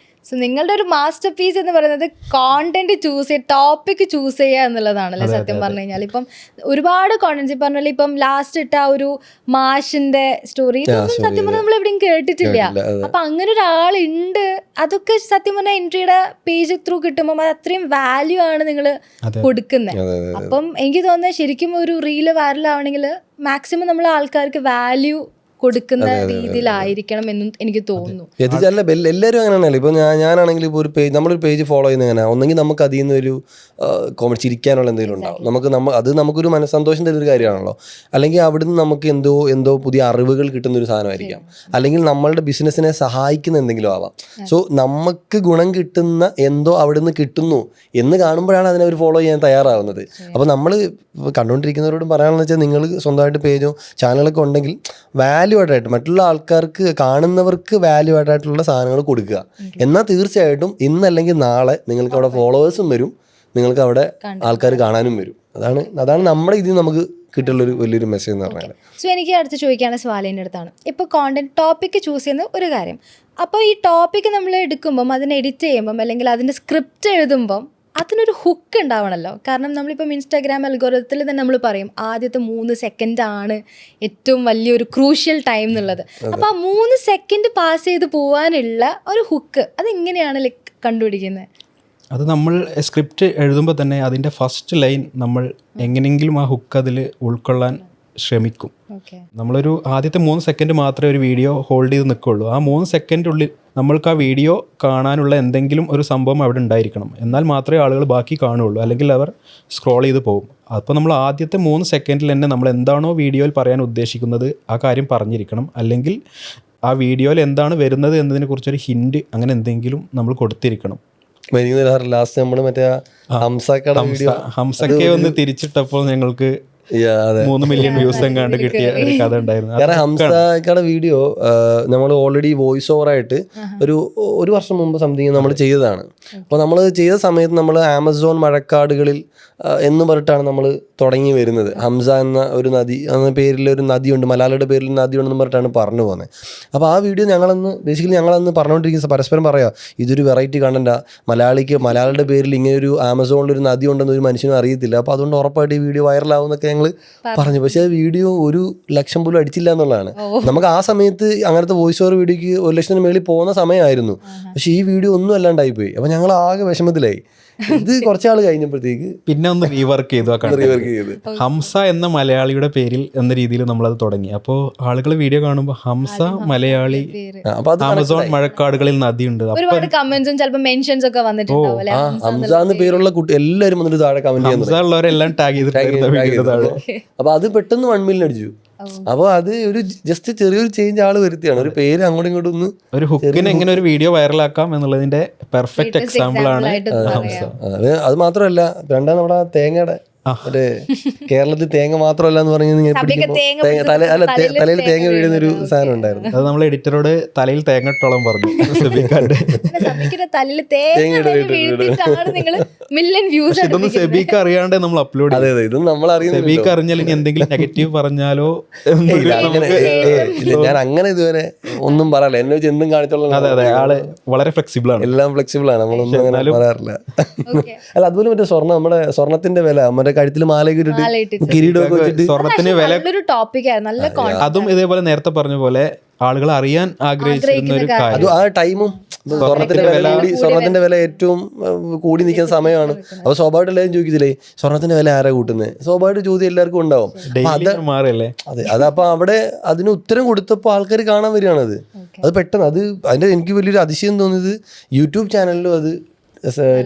Speaker 1: സോ നിങ്ങളുടെ ഒരു മാസ്റ്റർ പീസ് എന്ന് പറയുന്നത് കോണ്ടന്റ് ചൂസ് ചെയ്യുക, ടോപ്പിക് ചൂസ് ചെയ്യുക എന്നുള്ളതാണല്ലേ സത്യം പറഞ്ഞു കഴിഞ്ഞാൽ. ഇപ്പം ഒരുപാട് കോണ്ടന്റ്സ് ഈ പറഞ്ഞാൽ ഇപ്പം ലാസ്റ്റ് ഇട്ട ഒരു മാഷിന്റെ സ്റ്റോറി സത്യം പറഞ്ഞാൽ നമ്മൾ എവിടെയും കേട്ടിട്ടില്ല. അപ്പൊ അങ്ങനെ ഒരാളുണ്ട്, അതൊക്കെ സത്യം പറഞ്ഞാൽ എൻട്രിയുടെ പേജ് ത്രൂ കിട്ടുമ്പോൾ അത് അത്രയും വാല്യൂ ആണ് നിങ്ങൾ കൊടുക്കുന്നത്. അപ്പം എനിക്ക് തോന്നുന്നത് ശരിക്കും ഒരു റീല് വൈറലാവണമെങ്കിൽ മാക്സിമം നമ്മൾ ആൾക്കാർക്ക് വാല്യൂ കൊടുക്കുന്ന രീതിയിലായിരിക്കണം എന്നും എനിക്ക് തോന്നുന്നു.
Speaker 2: എല്ലാവരും അങ്ങനെയാണല്ലോ. ഇപ്പൊ ഞാനാണെങ്കിൽ ഇപ്പോൾ ഒരു പേജ് നമ്മളൊരു പേജ് ഫോളോ ചെയ്യുന്ന എങ്ങനെ ഒന്നെങ്കിൽ നമുക്ക് അതിൽ നിന്ന് ഒരു കോമഡി ചിരിക്കാനുള്ള എന്തെങ്കിലും ഉണ്ടാവും, അത് നമുക്കൊരു മനസ്സന്തോഷം തരുന്ന ഒരു കാര്യമാണല്ലോ. അല്ലെങ്കിൽ അവിടുന്ന് നമുക്ക് എന്തോ പുതിയ അറിവുകൾ കിട്ടുന്ന ഒരു സാധനമായിരിക്കാം, അല്ലെങ്കിൽ നമ്മളുടെ ബിസിനസ്സിനെ സഹായിക്കുന്ന എന്തെങ്കിലും ആവാം. സോ നമുക്ക് ഗുണം കിട്ടുന്ന എന്തോ അവിടുന്ന് കിട്ടുന്നു എന്ന് കാണുമ്പോഴാണ് അതിനെ ഒരു ഫോളോ ചെയ്യാൻ തയ്യാറാവുന്നത്. അപ്പോൾ നമ്മൾ കണ്ടുകൊണ്ടിരിക്കുന്നവരോടും പറയാണെന്ന് വെച്ചാൽ നിങ്ങൾ സ്വന്തമായിട്ട് പേജോ ചാനലൊക്കെ ഉണ്ടെങ്കിൽ വാല്യൂ ആയിട്ട് മറ്റുള്ള ആൾക്കാർക്ക് കാണുന്നവർക്ക് വാല്യൂ ആയിട്ടുള്ള സാധനങ്ങൾ കൊടുക്കുക. എന്നാൽ തീർച്ചയായിട്ടും ഇന്നല്ലെങ്കിൽ നാളെ നിങ്ങൾക്ക് അവിടെ ഫോളോവേഴ്സും വരും, നിങ്ങൾക്ക് അവിടെ ആൾക്കാർ കാണാനും വരും. അതാണ് നമ്മുടെ ഇതിൽ നമുക്ക് കിട്ടുള്ളൊരു വലിയൊരു മെസ്സേജ് എന്ന് പറഞ്ഞാൽ.
Speaker 1: സോ എനിക്ക് അടുത്ത് ചോദിക്കുകയാണ് സ്വാലിൻ്റെ അടുത്താണ്. ഇപ്പോൾ കോണ്ടന്റ് ടോപ്പിക്ക് ചൂസ് ചെയ്യുന്ന ഒരു കാര്യം, അപ്പോൾ ഈ ടോപ്പിക്ക് നമ്മൾ എടുക്കുമ്പം അതിനെ എഡിറ്റ് ചെയ്യുമ്പം അല്ലെങ്കിൽ അതിൻ്റെ സ്ക്രിപ്റ്റ് എഴുതുമ്പം അതിനൊരു ഹുക്ക് ഉണ്ടാവണമല്ലോ. കാരണം നമ്മളിപ്പം ഇൻസ്റ്റാഗ്രാം അൽഗോരിതത്തിൽ തന്നെ നമ്മൾ പറയും ആദ്യത്തെ 3 സെക്കൻഡാണ് ഏറ്റവും വലിയൊരു ക്രൂഷ്യൽ ടൈം എന്നുള്ളത്. അപ്പോൾ ആ 3 സെക്കൻഡ് പാസ് ചെയ്ത് പോകാനുള്ള ഒരു ഹുക്ക് അതെങ്ങനെയാണ് കണ്ടുപിടിക്കുന്നത്?
Speaker 3: അത് നമ്മൾ സ്ക്രിപ്റ്റ് എഴുതുമ്പോൾ തന്നെ അതിൻ്റെ ഫസ്റ്റ് ലൈൻ നമ്മൾ എങ്ങനെയെങ്കിലും ആ ഹുക്ക് അതിൽ ഉൾക്കൊള്ളാൻ ശ്രമിക്കും. നമ്മളൊരു ആദ്യത്തെ 3 സെക്കൻഡ് മാത്രമേ ഒരു വീഡിയോ ഹോൾഡ് ചെയ്ത് നിൽക്കുള്ളൂ. ആ 3 സെക്കൻഡിനുള്ളിൽ നമ്മൾക്ക് ആ വീഡിയോ കാണാനുള്ള എന്തെങ്കിലും ഒരു സംഭവം അവിടെ ഉണ്ടായിരിക്കണം. എന്നാൽ മാത്രമേ ആളുകൾ ബാക്കി കാണുകയുള്ളൂ, അല്ലെങ്കിൽ അവർ സ്ക്രോൾ ചെയ്ത് പോകും. അപ്പോൾ നമ്മൾ ആദ്യത്തെ 3 സെക്കൻഡിൽ തന്നെ നമ്മൾ എന്താണോ വീഡിയോയിൽ പറയാൻ ഉദ്ദേശിക്കുന്നത് ആ കാര്യം പറഞ്ഞിരിക്കണം. അല്ലെങ്കിൽ ആ വീഡിയോയിൽ എന്താണ് വരുന്നത് എന്നതിനെക്കുറിച്ചൊരു ഹിൻറ്റ് അങ്ങനെ എന്തെങ്കിലും നമ്മൾ കൊടുത്തിരിക്കണം.
Speaker 2: ലാസ്റ്റ് നമ്മൾ മറ്റേ
Speaker 3: ഹംസക്കെ ഒന്ന് തിരിച്ചിട്ടപ്പോൾ ഞങ്ങൾക്ക് 3 മില്യൺ വ്യൂസ് എങ്ങാണ്ട് കിട്ടിയ ഒരു കഥ ഉണ്ടായിരുന്നു.
Speaker 2: കാരണം ഹംസക്കയുടെ വീഡിയോ നമ്മൾ ഓൾറെഡി വോയിസ് ഓവറായിട്ട് ഒരു വർഷം മുമ്പ് സംതിങ് നമ്മൾ ചെയ്തതാണ്. അപ്പോൾ നമ്മൾ ചെയ്ത സമയത്ത് നമ്മൾ ആമസോൺ മഴക്കാടുകളിൽ എന്ന് പറഞ്ഞിട്ടാണ് നമ്മൾ തുടങ്ങി വരുന്നത്. ഹംസ എന്ന ഒരു നദി എന്ന പേരിലൊരു നദിയുണ്ട്, മലയാളിയുടെ പേരിൽ നദിയുണ്ടെന്ന് പറഞ്ഞിട്ടാണ് പറഞ്ഞു പോകുന്നത്. അപ്പോൾ ആ വീഡിയോ ഞങ്ങളന്ന് പറഞ്ഞുകൊണ്ടിരിക്കുന്ന പരസ്പരം പറയാം ഇതൊരു വെറൈറ്റി കണ്ടന്റാ, മലയാളിയുടെ പേരിൽ ഇങ്ങനെയൊരു ആമസോണിലൊരു നദി ഉണ്ടെന്ന് ഒരു മനുഷ്യനും അറിയത്തില്ല, അപ്പോൾ അതുകൊണ്ട് ഉറപ്പായിട്ട് ഈ വീഡിയോ വൈറലാവും എന്നൊക്കെ ഞങ്ങൾ പറഞ്ഞു. പക്ഷേ ആ വീഡിയോ 1 ലക്ഷം പോലും അടിച്ചില്ല എന്നുള്ളതാണ്. നമുക്ക് ആ സമയത്ത് അങ്ങനത്തെ വോയിസ് ഓവർ വീഡിയോക്ക് 1 ലക്ഷത്തിന് മേളിൽ പോകുന്ന സമയമായിരുന്നു. പക്ഷേ ഈ വീഡിയോ ഒന്നും അല്ലാണ്ടായിപ്പോയി. അപ്പോൾ ഞങ്ങൾ ആകെ വിഷമത്തിലായി. ഇത് കുറച്ചാൾ കഴിഞ്ഞപ്പോഴത്തേക്ക്
Speaker 3: പിന്നെ ഒന്ന് റീവർക്ക് ചെയ്തു. ഹംസ എന്ന മലയാളിയുടെ പേരിൽ എന്ന രീതിയിൽ നമ്മളത് തുടങ്ങി. അപ്പോൾ ആളുകൾ വീഡിയോ കാണുമ്പോൾ ഹംസ മലയാളി, ആമസോൺ മഴക്കാടുകളിൽ നദിയുണ്ട്,
Speaker 1: ഒരുപാട് കമന്റ്സും ചിലപ്പോൾ മെൻഷൻസ് ഒക്കെ വന്നിട്ടുണ്ടാവും.
Speaker 2: ഹംസ എന്ന പേരുള്ള എല്ലാവരും വന്നിട്ട് താഴെ കമന്റ്
Speaker 3: ഹംസ ഉള്ളവരെല്ലാം ടാഗ് ചെയ്തിട്ട്
Speaker 2: അപ്പൊ അത് പെട്ടെന്ന് 1 മില്യൺ അടിച്ചു. അപ്പോൾ അത് ഒരു ജസ്റ്റ് ചെറിയൊരു ചേഞ്ച് ആള് വരുത്തിയാണ്, ഒരു പേര് അങ്ങോട്ടും ഇങ്ങോട്ടും ഒന്ന്
Speaker 3: ഒരു ഹുക്കിന് എങ്ങനെ ഒരു വീഡിയോ വൈറലാക്കാം എന്നുള്ളതിന്റെ പെർഫെക്റ്റ് എക്സാമ്പിൾ ആണ് ഹംസ.
Speaker 2: അത് മാത്രമല്ല രണ്ടാം നമ്മുടെ തേങ്ങയുടെ മറ്റേ കേരളത്തിൽ തേങ്ങ മാത്രമല്ല എന്ന് പറഞ്ഞ് ഇങ്ങനെ പിടിക്കുമ്പോൾ തലയിൽ തേങ്ങ വീഴുന്ന ഒരു സാധനം ഉണ്ടായിരുന്നു.
Speaker 3: അത് നമ്മൾ എഡിറ്ററോട് തലയിൽ തേങ്ങ ഇട്ടോളം പറഞ്ഞു. സെബിക്കാരുടെ
Speaker 1: തലയിൽ തേങ്ങ വീഴ്ത്തിയിട്ടാണ് നിങ്ങൾ മില്യൺ വ്യൂസ്.
Speaker 3: ഇതൊന്നും സെബിക്ക് അറിയാണ്ട് നമ്മൾ അപ്ലോഡ് ചെയ്തു.
Speaker 2: അതെ ഇതും നമ്മൾ അറിയുന്നത്.
Speaker 3: സെബിക്ക് അറിഞ്ഞാൽ ഇനി എന്തെങ്കിലും നെഗറ്റീവ് പറഞ്ഞാലോ
Speaker 2: ഞാൻ അങ്ങനെ ഇതുവരെ ഒന്നും പറയാറില്ല. എന്നെ വെച്ച് എന്തും കാണിച്ചോളാം.
Speaker 3: അതെ അതെ, ആള് വളരെ ഫ്ലെക്സിബിൾ ആണ്,
Speaker 2: എല്ലാം ഫ്ലെക്സിബിൾ ആണ്. നമ്മളൊന്നും അങ്ങനെ പറയാറില്ല. അല്ല അതുപോലെ മറ്റേ നമ്മുടെ സ്വർണത്തിന്റെ വില, മറ്റേ കഴുത്തിൽ മാലയൊക്കെ ഇട്ടിട്ട് കിരീടമൊക്കെ വെച്ചിട്ട്
Speaker 3: സ്വർണത്തിന് വില
Speaker 1: ടോപ്പിക്കായിരുന്നു. നല്ല
Speaker 3: അതും ഇതേപോലെ നേരത്തെ പറഞ്ഞ പോലെ ആളുകൾ അറിയാൻ ആഗ്രഹിച്ചിരുന്ന ഒരു കാര്യം.
Speaker 2: അത് ആ ടൈമും സ്വർണത്തിന്റെ വില ഏറ്റവും കൂടി നിൽക്കുന്ന സമയമാണ്. അപ്പൊ സ്വാഭാവികമായിട്ട് എല്ലാവരും ചോദിക്കത്തില്ലേ സ്വർണത്തിന്റെ വില ആരാ കൂട്ടുന്നത്? സ്വാഭാവിക ചോദ്യം എല്ലാവർക്കും ഉണ്ടാവും.
Speaker 3: മാറിയല്ലേ?
Speaker 2: അതെ, അതപ്പോ അവിടെ അതിന് ഉത്തരം കൊടുത്തപ്പോൾ ആൾക്കാർ കാണാൻ വരികയാണത്. അത് പെട്ടെന്ന് അതിന്റെ എനിക്ക് വലിയൊരു അതിശയം തോന്നിയത് യൂട്യൂബ് ചാനലിലും അത്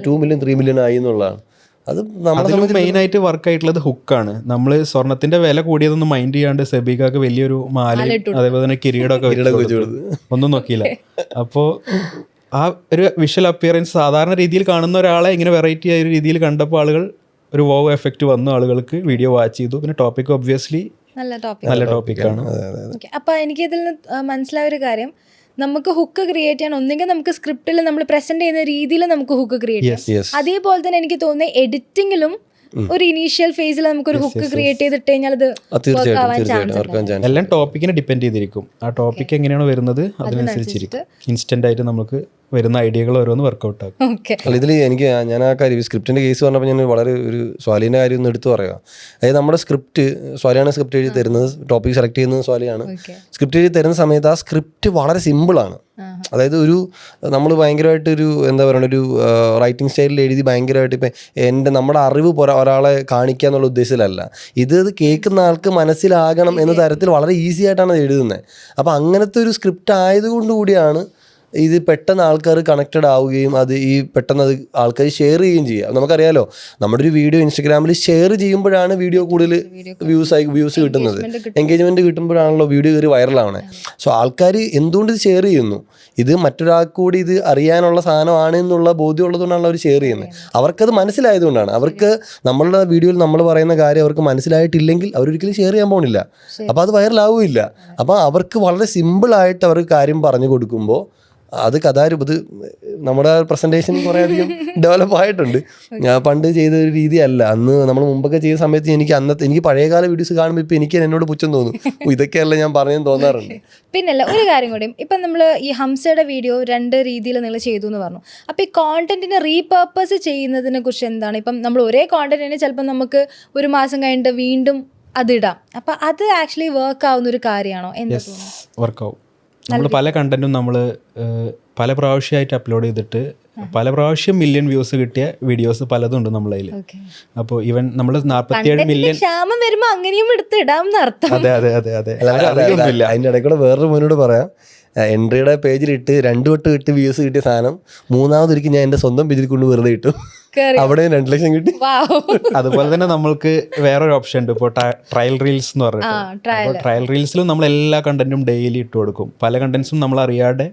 Speaker 2: 2 മില്യൺ 3 മില്യൺ ആയി എന്നുള്ളതാണ്. അത് നമ്മളെ
Speaker 3: മെയിൻ ആയിട്ട് വർക്ക് ആയിട്ടുള്ളത് ഹുക്കാണ്. നമ്മൾ സ്വർണത്തിന്റെ വില കൂടിയതൊന്നും മൈൻഡ് ചെയ്യാണ്ട് സെബികാക്ക് വലിയൊരു മാലയും അതേപോലെ തന്നെ കിരീടമൊക്കെ ഒന്നും നോക്കിയില്ല. അപ്പോൾ ആ ഒരു വിഷ്വൽ അപ്പിയറൻസ് സാധാരണ രീതിയിൽ കാണുന്ന ഒരാളെ ഇങ്ങനെ വെറൈറ്റി ആയ ഒരു രീതിയിൽ കണ്ടപ്പോൾ ആളുകൾ ഒരു വോ എഫക്റ്റ് വന്നു, ആളുകൾക്ക് വീഡിയോ വാച്ച് ചെയ്തു. പിന്നെ ടോപ്പിക് ഒബ്വിയസ്ലി നല്ല ടോപ്പിക്കാണ്.
Speaker 1: അപ്പോൾ എനിക്ക് ഇതിൽ നിന്ന് മനസ്സിലായ ഒരു കാര്യം, നമുക്ക് ഹുക്ക് ക്രിയേറ്റ് ചെയ്യാൻ ഒന്നെങ്കിൽ നമുക്ക് സ്ക്രിപ്റ്റിൽ നമ്മൾ പ്രസന്റ് ചെയ്യുന്ന രീതിയിൽ നമുക്ക് ഹുക്ക് ക്രിയേറ്റ് ചെയ്യാം. അതേപോലെ തന്നെ എനിക്ക് തോന്നുന്നത് എഡിറ്റിംഗിലും ഒരു ഇനീഷ്യൽ ഫേസിൽ നമുക്കൊരു ഹുക്ക് ക്രിയേറ്റ് ചെയ്തിട്ട് കഴിഞ്ഞാൽ അത്
Speaker 3: എല്ലാം ടോപ്പിക്കിനെ ഡിപ്പെൻഡ് ചെയ്തിരിക്കും. ആ ടോപ്പിക് എങ്ങനെയാണോ വരുന്നത് അതിനനുസരിച്ചിരിക്കും. ഇൻസ്റ്റന്റ് ആയിട്ട് നമുക്ക് വരുന്ന ഐഡിയകൾ ഓരോന്ന് വർക്ക്ഔട്ട് ആക്കും.
Speaker 2: അല്ല ഇതിൽ ഞാൻ ആ കാര്യം സ്ക്രിപ്റ്റിന്റെ കേസ് പറഞ്ഞപ്പോൾ ഞാൻ വളരെ ഒരു സ്വാലിന്റെ കാര്യം ഒന്ന് എടുത്തു പറയാം. അതായത് നമ്മുടെ സ്വാലിയാണ് സ്ക്രിപ്റ്റ് എഴുതി തരുന്നത്, ടോപ്പിക് സെലക്ട് ചെയ്യുന്നത് സ്വാലിയാണ്. സ്ക്രിപ്റ്റ് എഴുതി തരുന്ന സമയത്ത് ആ സ്ക്രിപ്റ്റ് വളരെ സിമ്പിളാണ്. അതായത് നമ്മൾ ഭയങ്കരമായിട്ട് എന്താ പറയുക, ഒരു റൈറ്റിംഗ് സ്റ്റൈലിൽ എഴുതി ഭയങ്കരമായിട്ട് ഇപ്പം നമ്മുടെ അറിവ് ഒരാളെ കാണിക്കുക എന്നുള്ള ഉദ്ദേശത്തിലല്ല. ഇത് കേൾക്കുന്ന ആൾക്ക് മനസ്സിലാകണം എന്ന തരത്തിൽ വളരെ ഈസി ആയിട്ടാണ് അത് എഴുതുന്നത്. അപ്പം അങ്ങനത്തെ ഒരു സ്ക്രിപ്റ്റ് ആയതുകൊണ്ട് കൂടിയാണ് ഇത് പെട്ടെന്ന് ആൾക്കാർ കണക്റ്റഡ് ആവുകയും അത് പെട്ടെന്ന് അത് ആൾക്കാർ ഷെയർ ചെയ്യുകയും ചെയ്യുക. നമുക്കറിയാലോ, നമ്മുടെ ഒരു വീഡിയോ ഇൻസ്റ്റഗ്രാമിൽ ഷെയർ ചെയ്യുമ്പോഴാണ് വീഡിയോ കൂടുതൽ വ്യൂസ് കിട്ടുന്നത്, എൻഗേജ്മെൻറ്റ് കിട്ടുമ്പോഴാണല്ലോ വീഡിയോ കയറി വൈറലാവണേ. സോ ആൾക്കാർ എന്തുകൊണ്ട് ഇത് ഷെയർ ചെയ്യുന്നു? ഇത് മറ്റൊരാൾക്ക് കൂടി ഇത് അറിയാനുള്ള സാധനമാണ് എന്നുള്ള ബോധ്യം ഉള്ളതുകൊണ്ടാണ് അവർ ഷെയർ ചെയ്യുന്നത്. അവർക്കത് മനസ്സിലായതുകൊണ്ടാണ്. അവർക്ക് നമ്മളുടെ വീഡിയോയിൽ നമ്മൾ പറയുന്ന കാര്യം അവർക്ക് മനസ്സിലായിട്ടില്ലെങ്കിൽ അവരൊരിക്കലും ഷെയർ ചെയ്യാൻ പോകുന്നില്ല. അപ്പോൾ അത് വൈറലാവില്ല. അപ്പോൾ അവർക്ക് വളരെ സിമ്പിളായിട്ട് അവർക്ക് കാര്യം പറഞ്ഞു കൊടുക്കുമ്പോൾ അത് ഇത് നമ്മുടെ പ്രസൻറ്റേഷൻ കുറേ അധികം ഡെവലപ്പ് ആയിട്ടുണ്ട്. ഞാൻ പണ്ട് ചെയ്ത ഒരു രീതിയല്ല. അന്ന് നമ്മൾ മുമ്പൊക്കെ ചെയ്ത സമയത്ത് എനിക്ക് പഴയകാല വീഡിയോസ് കാണുമ്പോൾ ഇപ്പോൾ എനിക്ക് എന്നോട് പുച്ഛം തോന്നും. ഇതൊക്കെയല്ല ഞാൻ പറഞ്ഞെന്ന് തോന്നാറുണ്ട്.
Speaker 1: പിന്നല്ല ഒരു കാര്യം കൂടി, ഇപ്പം നമ്മൾ ഈ ഹംസയുടെ വീഡിയോ 2 രീതിയിൽ നിങ്ങൾ ചെയ്തു എന്ന് പറഞ്ഞു. അപ്പോൾ ഈ കോണ്ടന്റിനെ റീപർപ്പസ് ചെയ്യുന്നതിനെ കുറിച്ച് എന്താണ്? ഇപ്പം നമ്മൾ ഒരേ കോണ്ടന്റിനെ ചിലപ്പോൾ നമുക്ക് ഒരു മാസം കഴിഞ്ഞിട്ട് വീണ്ടും അതിടാം. അപ്പം അത് ആക്ച്വലി വർക്ക് ആവുന്ന ഒരു കാര്യമാണോ? എന്താ
Speaker 3: വർക്കാവും. നമ്മൾ പല കണ്ടന്റും നമ്മൾ പല പ്രാവശ്യമായിട്ട് അപ്ലോഡ് ചെയ്തിട്ട് പല പ്രാവശ്യം മില്യൺ വ്യൂസ് കിട്ടിയ വീഡിയോസ് പലതും ഉണ്ട് നമ്മളെ കയ്യിൽ. അപ്പോൾ ഈവൻ നമ്മൾ 47 മില്യൺ
Speaker 1: ക്ഷാമം വരുമ്പോൾ അങ്ങനെയും എടുത്ത് ഇടാം എന്നർത്ഥം.
Speaker 3: അതെ അതെ അതെ അതെ.
Speaker 2: അതിൻ്റെ ഇടയിൽ കൂടെ വേറൊരു മോനോട് പറയാം, എൻട്രിയുടെ പേജിലിട്ട് 2 വട്ടം ഇട്ട് വ്യൂസ് കിട്ടിയ സാധനം 3ാമതൊരിക്കൽ ഞാൻ എൻ്റെ സ്വന്തം പേജിൽ കൊണ്ട് വെറുതെ ഇട്ടു, അവിടെ 2 ലക്ഷം കിട്ടി.
Speaker 3: അതുപോലെ തന്നെ നമ്മൾക്ക് വേറൊരു ഓപ്ഷൻ ഉണ്ട്. ഇപ്പോൾ ട്രയൽ റീൽസ് എന്ന് പറഞ്ഞിട്ട് ട്രയൽ റീൽസിലും നമ്മൾ എല്ലാ കണ്ടന്റും ഡെയിലി ഇട്ട് കൊടുക്കും. പല കണ്ടന്റ്സും നമ്മൾ അറിയാതെ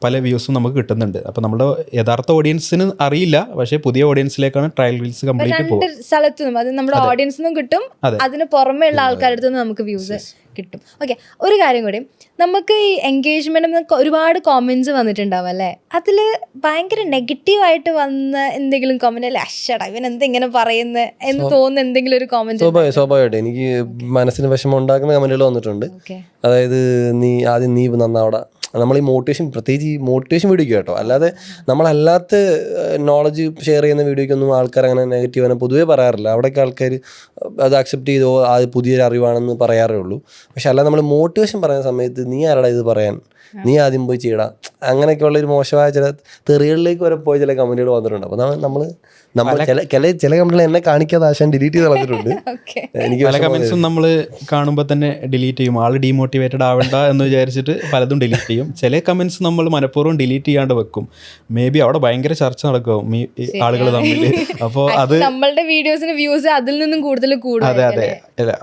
Speaker 3: പല വ്യൂസും നമുക്ക് കിട്ടുന്നുണ്ട്. അപ്പോൾ നമ്മുടെ യഥാർത്ഥ ഓഡിയൻസിന് അറിയില്ല, പക്ഷേ പുതിയ ഓഡിയൻസിലേക്കാണ് ട്രയൽ റീൽസ് കംപ്ലീറ്റ് പോകും.
Speaker 1: സ്ഥലത്തുനിന്നും അത് നമ്മുടെ ഓഡിയൻസിനും കിട്ടും, അതിന് പുറമെ ഉള്ള ആൾക്കാരുടെ അടുത്ത് നമുക്ക് വ്യൂസ് കിട്ടും. ഓക്കെ, ഒരു കാര്യം കൂടി, നമുക്ക് ഈ എൻഗേജ്മെന്റ് ഒരുപാട് കോമന്റ്സ് വന്നിട്ടുണ്ടാവും അല്ലേ? അതിൽ ഭയങ്കര നെഗറ്റീവായിട്ട് വന്ന എന്തെങ്കിലും കോമന്റ് അല്ലെ, അശ്ശടാ ഇവൻ എന്തെങ്ങനെ പറയുന്നത് എന്ന് തോന്നുന്ന എന്തെങ്കിലും ഒരു കോമന്റ്?
Speaker 2: സ്വാഭാവികമായിട്ട് എനിക്ക് മനസ്സിന് വിഷമം ഉണ്ടാക്കുന്ന കമന്റുകൾ വന്നിട്ടുണ്ട്. അതായത് നീ നന്നാവട. നമ്മൾ ഈ പ്രത്യേകിച്ച് ഈ മോട്ടിവേഷൻ വീഡിയോക്ക് കേട്ടോ, അല്ലാതെ നമ്മളല്ലാത്ത നോളജ് ഷെയർ ചെയ്യുന്ന വീഡിയോക്കൊന്നും ആൾക്കാർ അങ്ങനെ നെഗറ്റീവ് അങ്ങനെ പൊതുവേ പറയാറില്ല. അവിടെയൊക്കെ ആൾക്കാർ അത് അക്സെപ്റ്റ് ചെയ്തോ അത് പുതിയൊരു അറിവാണെന്ന് പറയാറേ ഉള്ളൂ. പക്ഷെ അല്ലാതെ നമ്മൾ മോട്ടിവേഷൻ പറയുന്ന സമയത്ത് നീ ആരാടാ ഇത് പറയാൻ, നീ ആദ്യം പോയി ചെയ്യടാ, അങ്ങനെയൊക്കെയുള്ള ഒരു മോശമായ ചില തെറികളിലേക്ക് വരെ പോയ ചില കമന്റുകൾ വന്നിട്ടുണ്ട്. അപ്പോൾ നമ്മൾ ചില കമന്റുകൾ എന്നെ കാണിക്കാതെ ആശാൻ ഡിലീറ്റ് ചെയ്ത് കളഞ്ഞിട്ടുണ്ട്. എനിക്ക്
Speaker 3: പല കമന്റ്സും നമ്മൾ കാണുമ്പോൾ തന്നെ ഡിലീറ്റ് ചെയ്യും. ആൾ ഡീമോട്ടിവേറ്റഡ് ആവണ്ട എന്ന് വിചാരിച്ചിട്ട് പലതും ഡിലീറ്റ് ചെയ്യും. ചില കമന്റ്സ് നമ്മൾ മനഃപൂർവ്വം ഡിലീറ്റ് ചെയ്യാണ്ട് വെക്കും. മേ ബി അവിടെ ഭയങ്കര ചർച്ച നടക്കും ആളുകൾ തമ്മിൽ. അപ്പോൾ അത്
Speaker 1: നമ്മളുടെ വീഡിയോസിന് വ്യൂസ് അതിൽ നിന്നും കൂടുതൽ കൂടും.
Speaker 3: അതെ അതെ,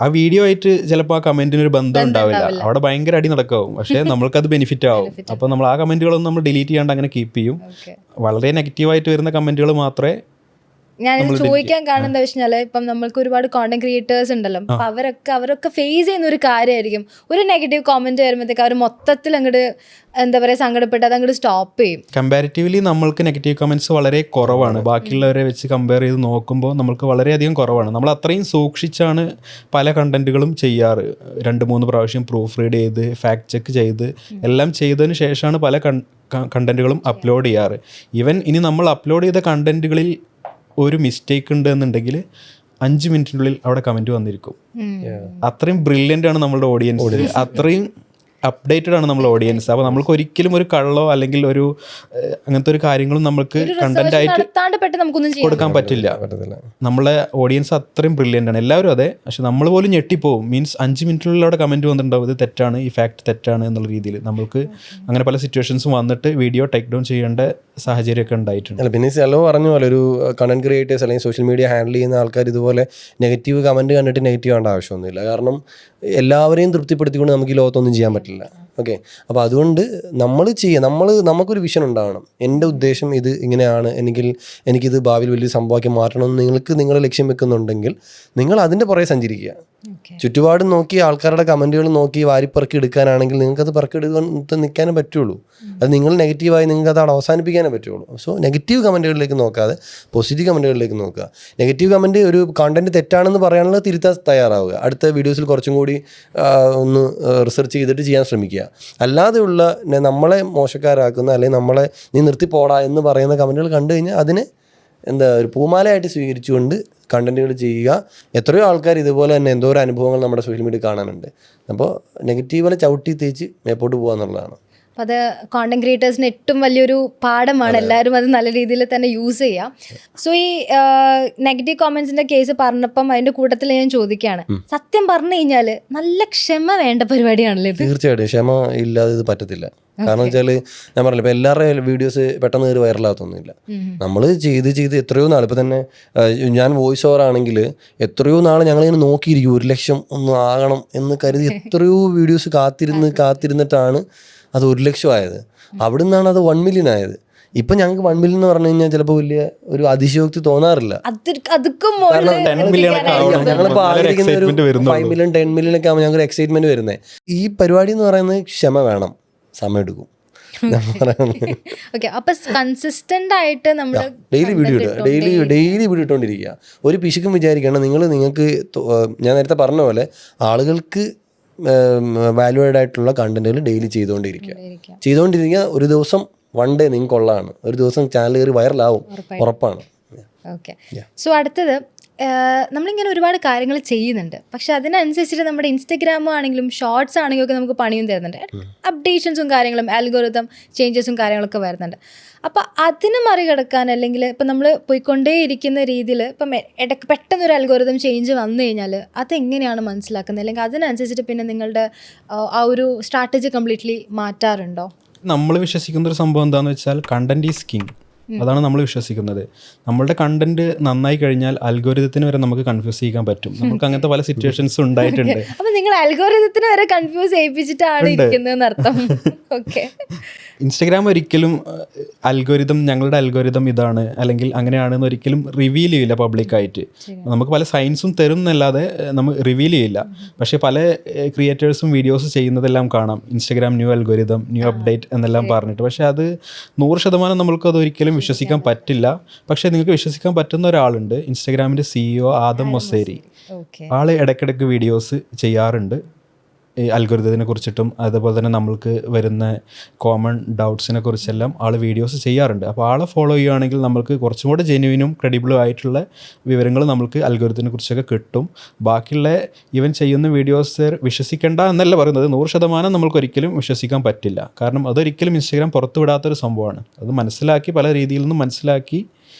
Speaker 3: ആ വീഡിയോ ആയിട്ട് ചിലപ്പോൾ ആ കമന്റിന് ഒരു ബന്ധം ഉണ്ടാവില്ല, അവിടെ ഭയങ്കര അടി നടക്കാവും. പക്ഷേ നമ്മൾക്കത് ബെനിഫിറ്റ് ആവും. അപ്പോൾ നമ്മൾ ആ കമന്റുകളൊന്നും നമ്മൾ ഡിലീറ്റ് ചെയ്യാണ്ട് അങ്ങനെ കീപ്പ് ചെയ്യും. വളരെ നെഗറ്റീവായിട്ട് വരുന്ന കമന്റുകൾ മാത്രമേ
Speaker 1: ഞാനിത് ചോദിക്കാൻ കാരണം എന്താ വെച്ചാൽ ഇപ്പം നമ്മൾക്ക് ഒരുപാട് കോണ്ടന്റ് ക്രിയേറ്റേഴ്സ് ഉണ്ടല്ലോ, അപ്പൊ അവരൊക്കെ ഫേസ് ചെയ്യുന്ന ഒരു കാര്യമായിരിക്കും, ഒരു നെഗറ്റീവ് കോമന്റ് വരുമ്പോഴത്തേക്ക് അവർ മൊത്തത്തിൽ അങ്ങോട്ട് എന്താ പറയുക സങ്കടപ്പെട്ട് അത് അങ്ങോട്ട് സ്റ്റോപ്പ് ചെയ്യും.
Speaker 3: കമ്പാരിറ്റീവ്ലി നമ്മൾക്ക് നെഗറ്റീവ് കമൻറ്റ്സ് വളരെ കുറവാണ്, ബാക്കിയുള്ളവരെ വെച്ച് കമ്പയർ ചെയ്ത് നോക്കുമ്പോൾ നമ്മൾക്ക് വളരെയധികം കുറവാണ്. നമ്മൾ അത്രയും സൂക്ഷിച്ചാണ് പല കണ്ടന്റുകളും ചെയ്യാറ്. 2-3 പ്രാവശ്യം പ്രൂഫ് റീഡ് ചെയ്ത് ഫാക്ട് ചെക്ക് ചെയ്ത് എല്ലാം ചെയ്തതിന് ശേഷമാണ് പല കണ്ടന്റുകളും അപ്ലോഡ് ചെയ്യാറ്. ഈവൻ ഇനി നമ്മൾ അപ്ലോഡ് ചെയ്ത കണ്ടന്റുകളിൽ ഒരു മിസ്റ്റേക്ക് ഉണ്ട് എന്നുണ്ടെങ്കിൽ 5 മിനിറ്റിനുള്ളിൽ അവിടെ കമൻറ്റ് വന്നിരിക്കും. അത്രയും ബ്രില്യൻ്റ് ആണ് നമ്മളുടെ ഓഡിയൻസ്, അത്രയും അപ്ഡേറ്റഡ് ആണ് നമ്മുടെ ഓഡിയൻസ്. അപ്പോൾ നമ്മൾക്ക് ഒരിക്കലും ഒരു കള്ളോ അല്ലെങ്കിൽ ഒരു അങ്ങനത്തെ ഒരു കാര്യങ്ങളും നമുക്ക് കണ്ടന്റ് ആയിട്ട് കൊടുക്കാൻ പറ്റില്ല. നമ്മളെ ഓഡിയൻസ് അത്രയും ബ്രില്യൻ്റ് ആണ്, എല്ലാവരും അതെ. പക്ഷെ നമ്മൾ പോലും ഞെട്ടിപ്പോവും. മീൻസ് 5 മിനിറ്റിനുള്ളിൽ അവിടെ കമൻറ്റ് വന്നിട്ടുണ്ടാവും ഇത് തെറ്റാണ്, ഈ ഫാക്ട് തെറ്റാണ് എന്നുള്ള രീതിയിൽ. നമുക്ക് അങ്ങനെ പല സിറ്റുവേഷൻസും വന്നിട്ട് വീഡിയോ ടേക്ക് ഡൗൺ ചെയ്യേണ്ട സാഹചര്യമൊക്കെ ഉണ്ടായിട്ടുണ്ട്.
Speaker 2: പിന്നെ സെലോ പറഞ്ഞ പോലെ ഒരു കണ്ടന്റ് ക്രിയേറ്റേഴ്സ് അല്ലെങ്കിൽ സോഷ്യൽ മീഡിയ ഹാൻഡിൽ ചെയ്യുന്ന ആൾക്കാർ ഇതുപോലെ നെഗറ്റീവ് കമൻറ്റ് കണ്ടിട്ട് നെഗറ്റീവ് ആവേണ്ട ആവശ്യമൊന്നുമില്ല. കാരണം എല്ലാവരെയും തൃപ്തിപ്പെടുത്തിക്കൊണ്ട് നമുക്ക് ഈ ലോകത്തൊന്നും ചെയ്യാൻ പറ്റില്ല. ഓക്കെ, അപ്പോൾ അതുകൊണ്ട് നമുക്കൊരു വിഷൻ ഉണ്ടാവണം. എൻ്റെ ഉദ്ദേശം ഇത് ഇങ്ങനെയാണ്, എനിക്കിത് ഭാവിയിൽ വലിയ സംഭവമാക്കി മാറ്റണമെന്ന് നിങ്ങൾ ലക്ഷ്യം വെക്കുന്നുണ്ടെങ്കിൽ നിങ്ങൾ അതിൻ്റെ പുറകെ സഞ്ചരിക്കുക. ചുറ്റുപാടും നോക്കി ആൾക്കാരുടെ കമൻറ്റുകൾ നോക്കി വാരിപ്പറക്കി എടുക്കാനാണെങ്കിൽ നിങ്ങൾക്കത് പറക്കിയെടുക്കാൻ നിൽക്കാനേ പറ്റുള്ളൂ. അത് നിങ്ങൾ നെഗറ്റീവായി നിങ്ങൾക്ക് അത് അവിടെ അവസാനിപ്പിക്കാനേ പറ്റുള്ളൂ. സോ നെഗറ്റീവ് കമൻറ്റുകളിലേക്ക് നോക്കാതെ പോസിറ്റീവ് കമൻറ്റുകളിലേക്ക് നോക്കുക. നെഗറ്റീവ് കമൻറ്റ് ഒരു കണ്ടന്റ് തെറ്റാണെന്ന് പറയാനുള്ള തിരുത്താൻ തയ്യാറാവുക. അടുത്ത വീഡിയോസിൽ കുറച്ചും കൂടി ഒന്ന് റിസർച്ച് ചെയ്തിട്ട് ചെയ്യാൻ ശ്രമിക്കുക. അല്ലാതെയുള്ള നമ്മളെ മോശക്കാരാക്കുന്ന അല്ലെങ്കിൽ നമ്മളെ നീ നിർത്തിപ്പോടാ എന്ന് പറയുന്ന കമൻറ്റുകൾ കണ്ടു കഴിഞ്ഞാൽ അതിനെ ഒരു പൂമാലയായിട്ട് സ്വീകരിച്ചുകൊണ്ട് കണ്ടന്റുകൾ ചെയ്യുക. എത്രയോ ആൾക്കാർ ഇതുപോലെ തന്നെ എന്തോരോ അനുഭവങ്ങൾ നമ്മുടെ സോഷ്യൽ മീഡിയ കാണാനുണ്ട്. അപ്പോൾ നെഗറ്റീവുകളെ ചവിട്ടി തേച്ച് മേപ്പോട്ട് പോകുക എന്നുള്ളതാണ്.
Speaker 1: അപ്പോൾ അത് കോണ്ടന്റ് ക്രിയേറ്റേഴ്സിന് ഏറ്റവും വലിയൊരു പാഠമാണ്. എല്ലാവരും അത് നല്ല രീതിയിൽ തന്നെ യൂസ് ചെയ്യാം. സോ ഈ നെഗറ്റീവ് കോമൻസിന്റെ കേസ് പറഞ്ഞപ്പം അതിന്റെ കൂട്ടത്തിൽ ഞാൻ ചോദിക്കുകയാണ്, സത്യം പറഞ്ഞു കഴിഞ്ഞാൽ നല്ല ക്ഷമ വേണ്ട പരിപാടിയാണല്ലോ ഇത്.
Speaker 2: തീർച്ചയായിട്ടും ക്ഷമ ഇല്ലാതെ ഇത് പറ്റത്തില്ല. കാരണം വെച്ചാൽ ഞാൻ പറഞ്ഞില്ല, ഇപ്പം എല്ലാവരുടെയും വീഡിയോസ് പെട്ടെന്ന് കയറി വൈറലാകത്തൊന്നുമില്ല. നമ്മൾ ചെയ്ത് എത്രയോ നാൾ, ഇപ്പം തന്നെ ഞാൻ വോയിസ് ഓവർ ആണെങ്കിൽ എത്രയോ നാൾ ഞങ്ങളിങ്ങനെ നോക്കിയിരിക്കും 1 ലക്ഷം ഒന്നും ആകണം എന്ന് കരുതി എത്രയോ വീഡിയോസ് കാത്തിരുന്നിട്ടാണ് അത് 1 ലക്ഷം ആയത്. അവിടെ നിന്നാണ് അത് 1 മില്യൺ ആയത്. ഇപ്പം ഞങ്ങൾക്ക് 1 മില്യൺ എന്ന് പറഞ്ഞു കഴിഞ്ഞാൽ ചിലപ്പോൾ വലിയ ഒരു അതിശയോക്തി തോന്നാറില്ല. ഞങ്ങളിപ്പോൾ ആഗ്രഹിക്കുന്ന ഒരു 5 മില്യൺ 10 മില്യൺ ഒക്കെ ആകുമ്പോൾ ഞങ്ങൾക്ക് എക്സൈറ്റ്മെന്റ് വരുന്നത്. ഈ പരിപാടി എന്ന് പറയുന്നത് ക്ഷമ വേണം, സമയം എടുക്കും. ഡെയിലി വീഡിയോ ഇട്ടുകൊണ്ടിരിക്കുക. ഒരു പിശുക്കും വിചാരിക്കണം. നിങ്ങൾക്ക് ഞാൻ നേരത്തെ പറഞ്ഞ പോലെ ആളുകൾക്ക് വാല്യൂഡ് ആയിട്ടുള്ള കണ്ടന്റുകൾ ഡെയിലി ചെയ്തുകൊണ്ടിരിക്കുക. ഒരു ദിവസം 1 ഡേ നിങ്ങൾക്ക് ഉള്ളതാണ്. ഒരു ദിവസം ചാനൽ കയറി വൈറലാവും, ഉറപ്പാണ്.
Speaker 1: ഓക്കെ, സോ അടുത്തത് നമ്മളിങ്ങനെ ഒരുപാട് കാര്യങ്ങൾ ചെയ്യുന്നുണ്ട്. പക്ഷെ അതിനനുസരിച്ചിട്ട് നമ്മുടെ ഇൻസ്റ്റഗ്രാം ആണെങ്കിലും ഷോർട്സ് ആണെങ്കിലും ഒക്കെ നമുക്ക് പണിയും തരുന്നുണ്ട്. അപ്ഡേഷൻസും കാര്യങ്ങളും ആൽഗോരിതം ചേഞ്ചസും കാര്യങ്ങളൊക്കെ വരുന്നുണ്ട്. അപ്പോൾ അതിന് മറികടക്കാൻ അല്ലെങ്കിൽ ഇപ്പം നമ്മൾ പോയിക്കൊണ്ടേയിരിക്കുന്ന രീതിയിൽ ഇപ്പം ഇടയ്ക്ക് പെട്ടെന്നൊരു അൽഗോരിതം ചേഞ്ച് വന്നു കഴിഞ്ഞാൽ അതെങ്ങനെയാണ് മനസ്സിലാക്കുന്നത്? അല്ലെങ്കിൽ അതിനനുസരിച്ചിട്ട് പിന്നെ നിങ്ങളുടെ ആ ഒരു സ്ട്രാറ്റജി കംപ്ലീറ്റ്ലി മാറ്റാറുണ്ടോ?
Speaker 3: നമ്മൾ വിശ്വസിക്കുന്ന ഒരു സംഭവം എന്താണെന്ന് വെച്ചാൽ കണ്ടന്റ് ഈസ് കിങ്. അതാണ് നമ്മൾ വിശ്വസിക്കുന്നത്. നമ്മളുടെ കണ്ടന്റ് നന്നായി കഴിഞ്ഞാൽ അൽഗോരിതത്തിന് വരെ നമുക്ക് കൺഫ്യൂസ് ചെയ്യാൻ പറ്റും. നമുക്ക് അങ്ങനത്തെ പല സിറ്റുവേഷൻസ് ഉണ്ടായിട്ടുണ്ട്.
Speaker 1: അപ്പോൾ നിങ്ങൾ അൽഗോരിതത്തിന് വരെ കൺഫ്യൂസ് ചെയ്യിപ്പിച്ചിട്ടാണ് ഇരിക്കുന്നതെന്ന് അർത്ഥം. ഓക്കെ,
Speaker 3: ഇൻസ്റ്റഗ്രാം ഒരിക്കലും ഞങ്ങളുടെ അൽഗോരിതം ഇതാണ് അല്ലെങ്കിൽ അങ്ങനെയാണെന്ന് ഒരിക്കലും റിവീൽ ചെയ്യില്ല പബ്ലിക്കായിട്ട്. നമുക്ക് പല സൈൻസും തരും എന്നല്ലാതെ നമ്മൾ റിവീൽ ചെയ്യില്ല. പക്ഷേ പല ക്രിയേറ്റേഴ്സും വീഡിയോസ് ചെയ്യുന്നതെല്ലാം കാണാം, Instagram new algorithm, new update എന്നെല്ലാം പറഞ്ഞിട്ട്. പക്ഷേ അത് 100% നമുക്കത് ഒരിക്കലും വിശ്വസിക്കാൻ പറ്റില്ല. പക്ഷേ നിങ്ങൾക്ക് വിശ്വസിക്കാൻ പറ്റുന്ന ഒരാളുണ്ട്, ഇൻസ്റ്റഗ്രാമിൻ്റെ CEO ആദം മൊസേരി. ആള് ഇടയ്ക്കിടയ്ക്ക് വീഡിയോസ് ചെയ്യാറുണ്ട് ഈ അൽഗോരിതത്തിനെ കുറിച്ചിട്ടും അതുപോലെ തന്നെ നമ്മൾക്ക് വരുന്ന കോമൺ ഡൗട്ട്സിനെ കുറിച്ചെല്ലാം ആൾ വീഡിയോസ് ചെയ്യാറുണ്ട്. അപ്പോൾ ആളെ ഫോളോ ചെയ്യുകയാണെങ്കിൽ നമുക്ക് കുറച്ചും കൂടെ ജെന്യുവിനും ക്രെഡിബിളും ആയിട്ടുള്ള വിവരങ്ങൾ നമുക്ക് അൽഗോരിതത്തിനെ കുറിച്ചൊക്കെ കിട്ടും. ബാക്കിയുള്ള ഈവൻ ചെയ്യുന്ന വീഡിയോസ് വിശ്വസിക്കേണ്ട എന്നല്ല പറയുന്നത്, 100% നമ്മൾക്കൊരിക്കലും വിശ്വസിക്കാൻ പറ്റില്ല. കാരണം അതൊരിക്കലും ഇൻസ്റ്റഗ്രാം പുറത്തു വിടാത്തൊരു സംഭവമാണ്. അത് മനസ്സിലാക്കി പല രീതിയിൽ നിന്നും മനസ്സിലാക്കി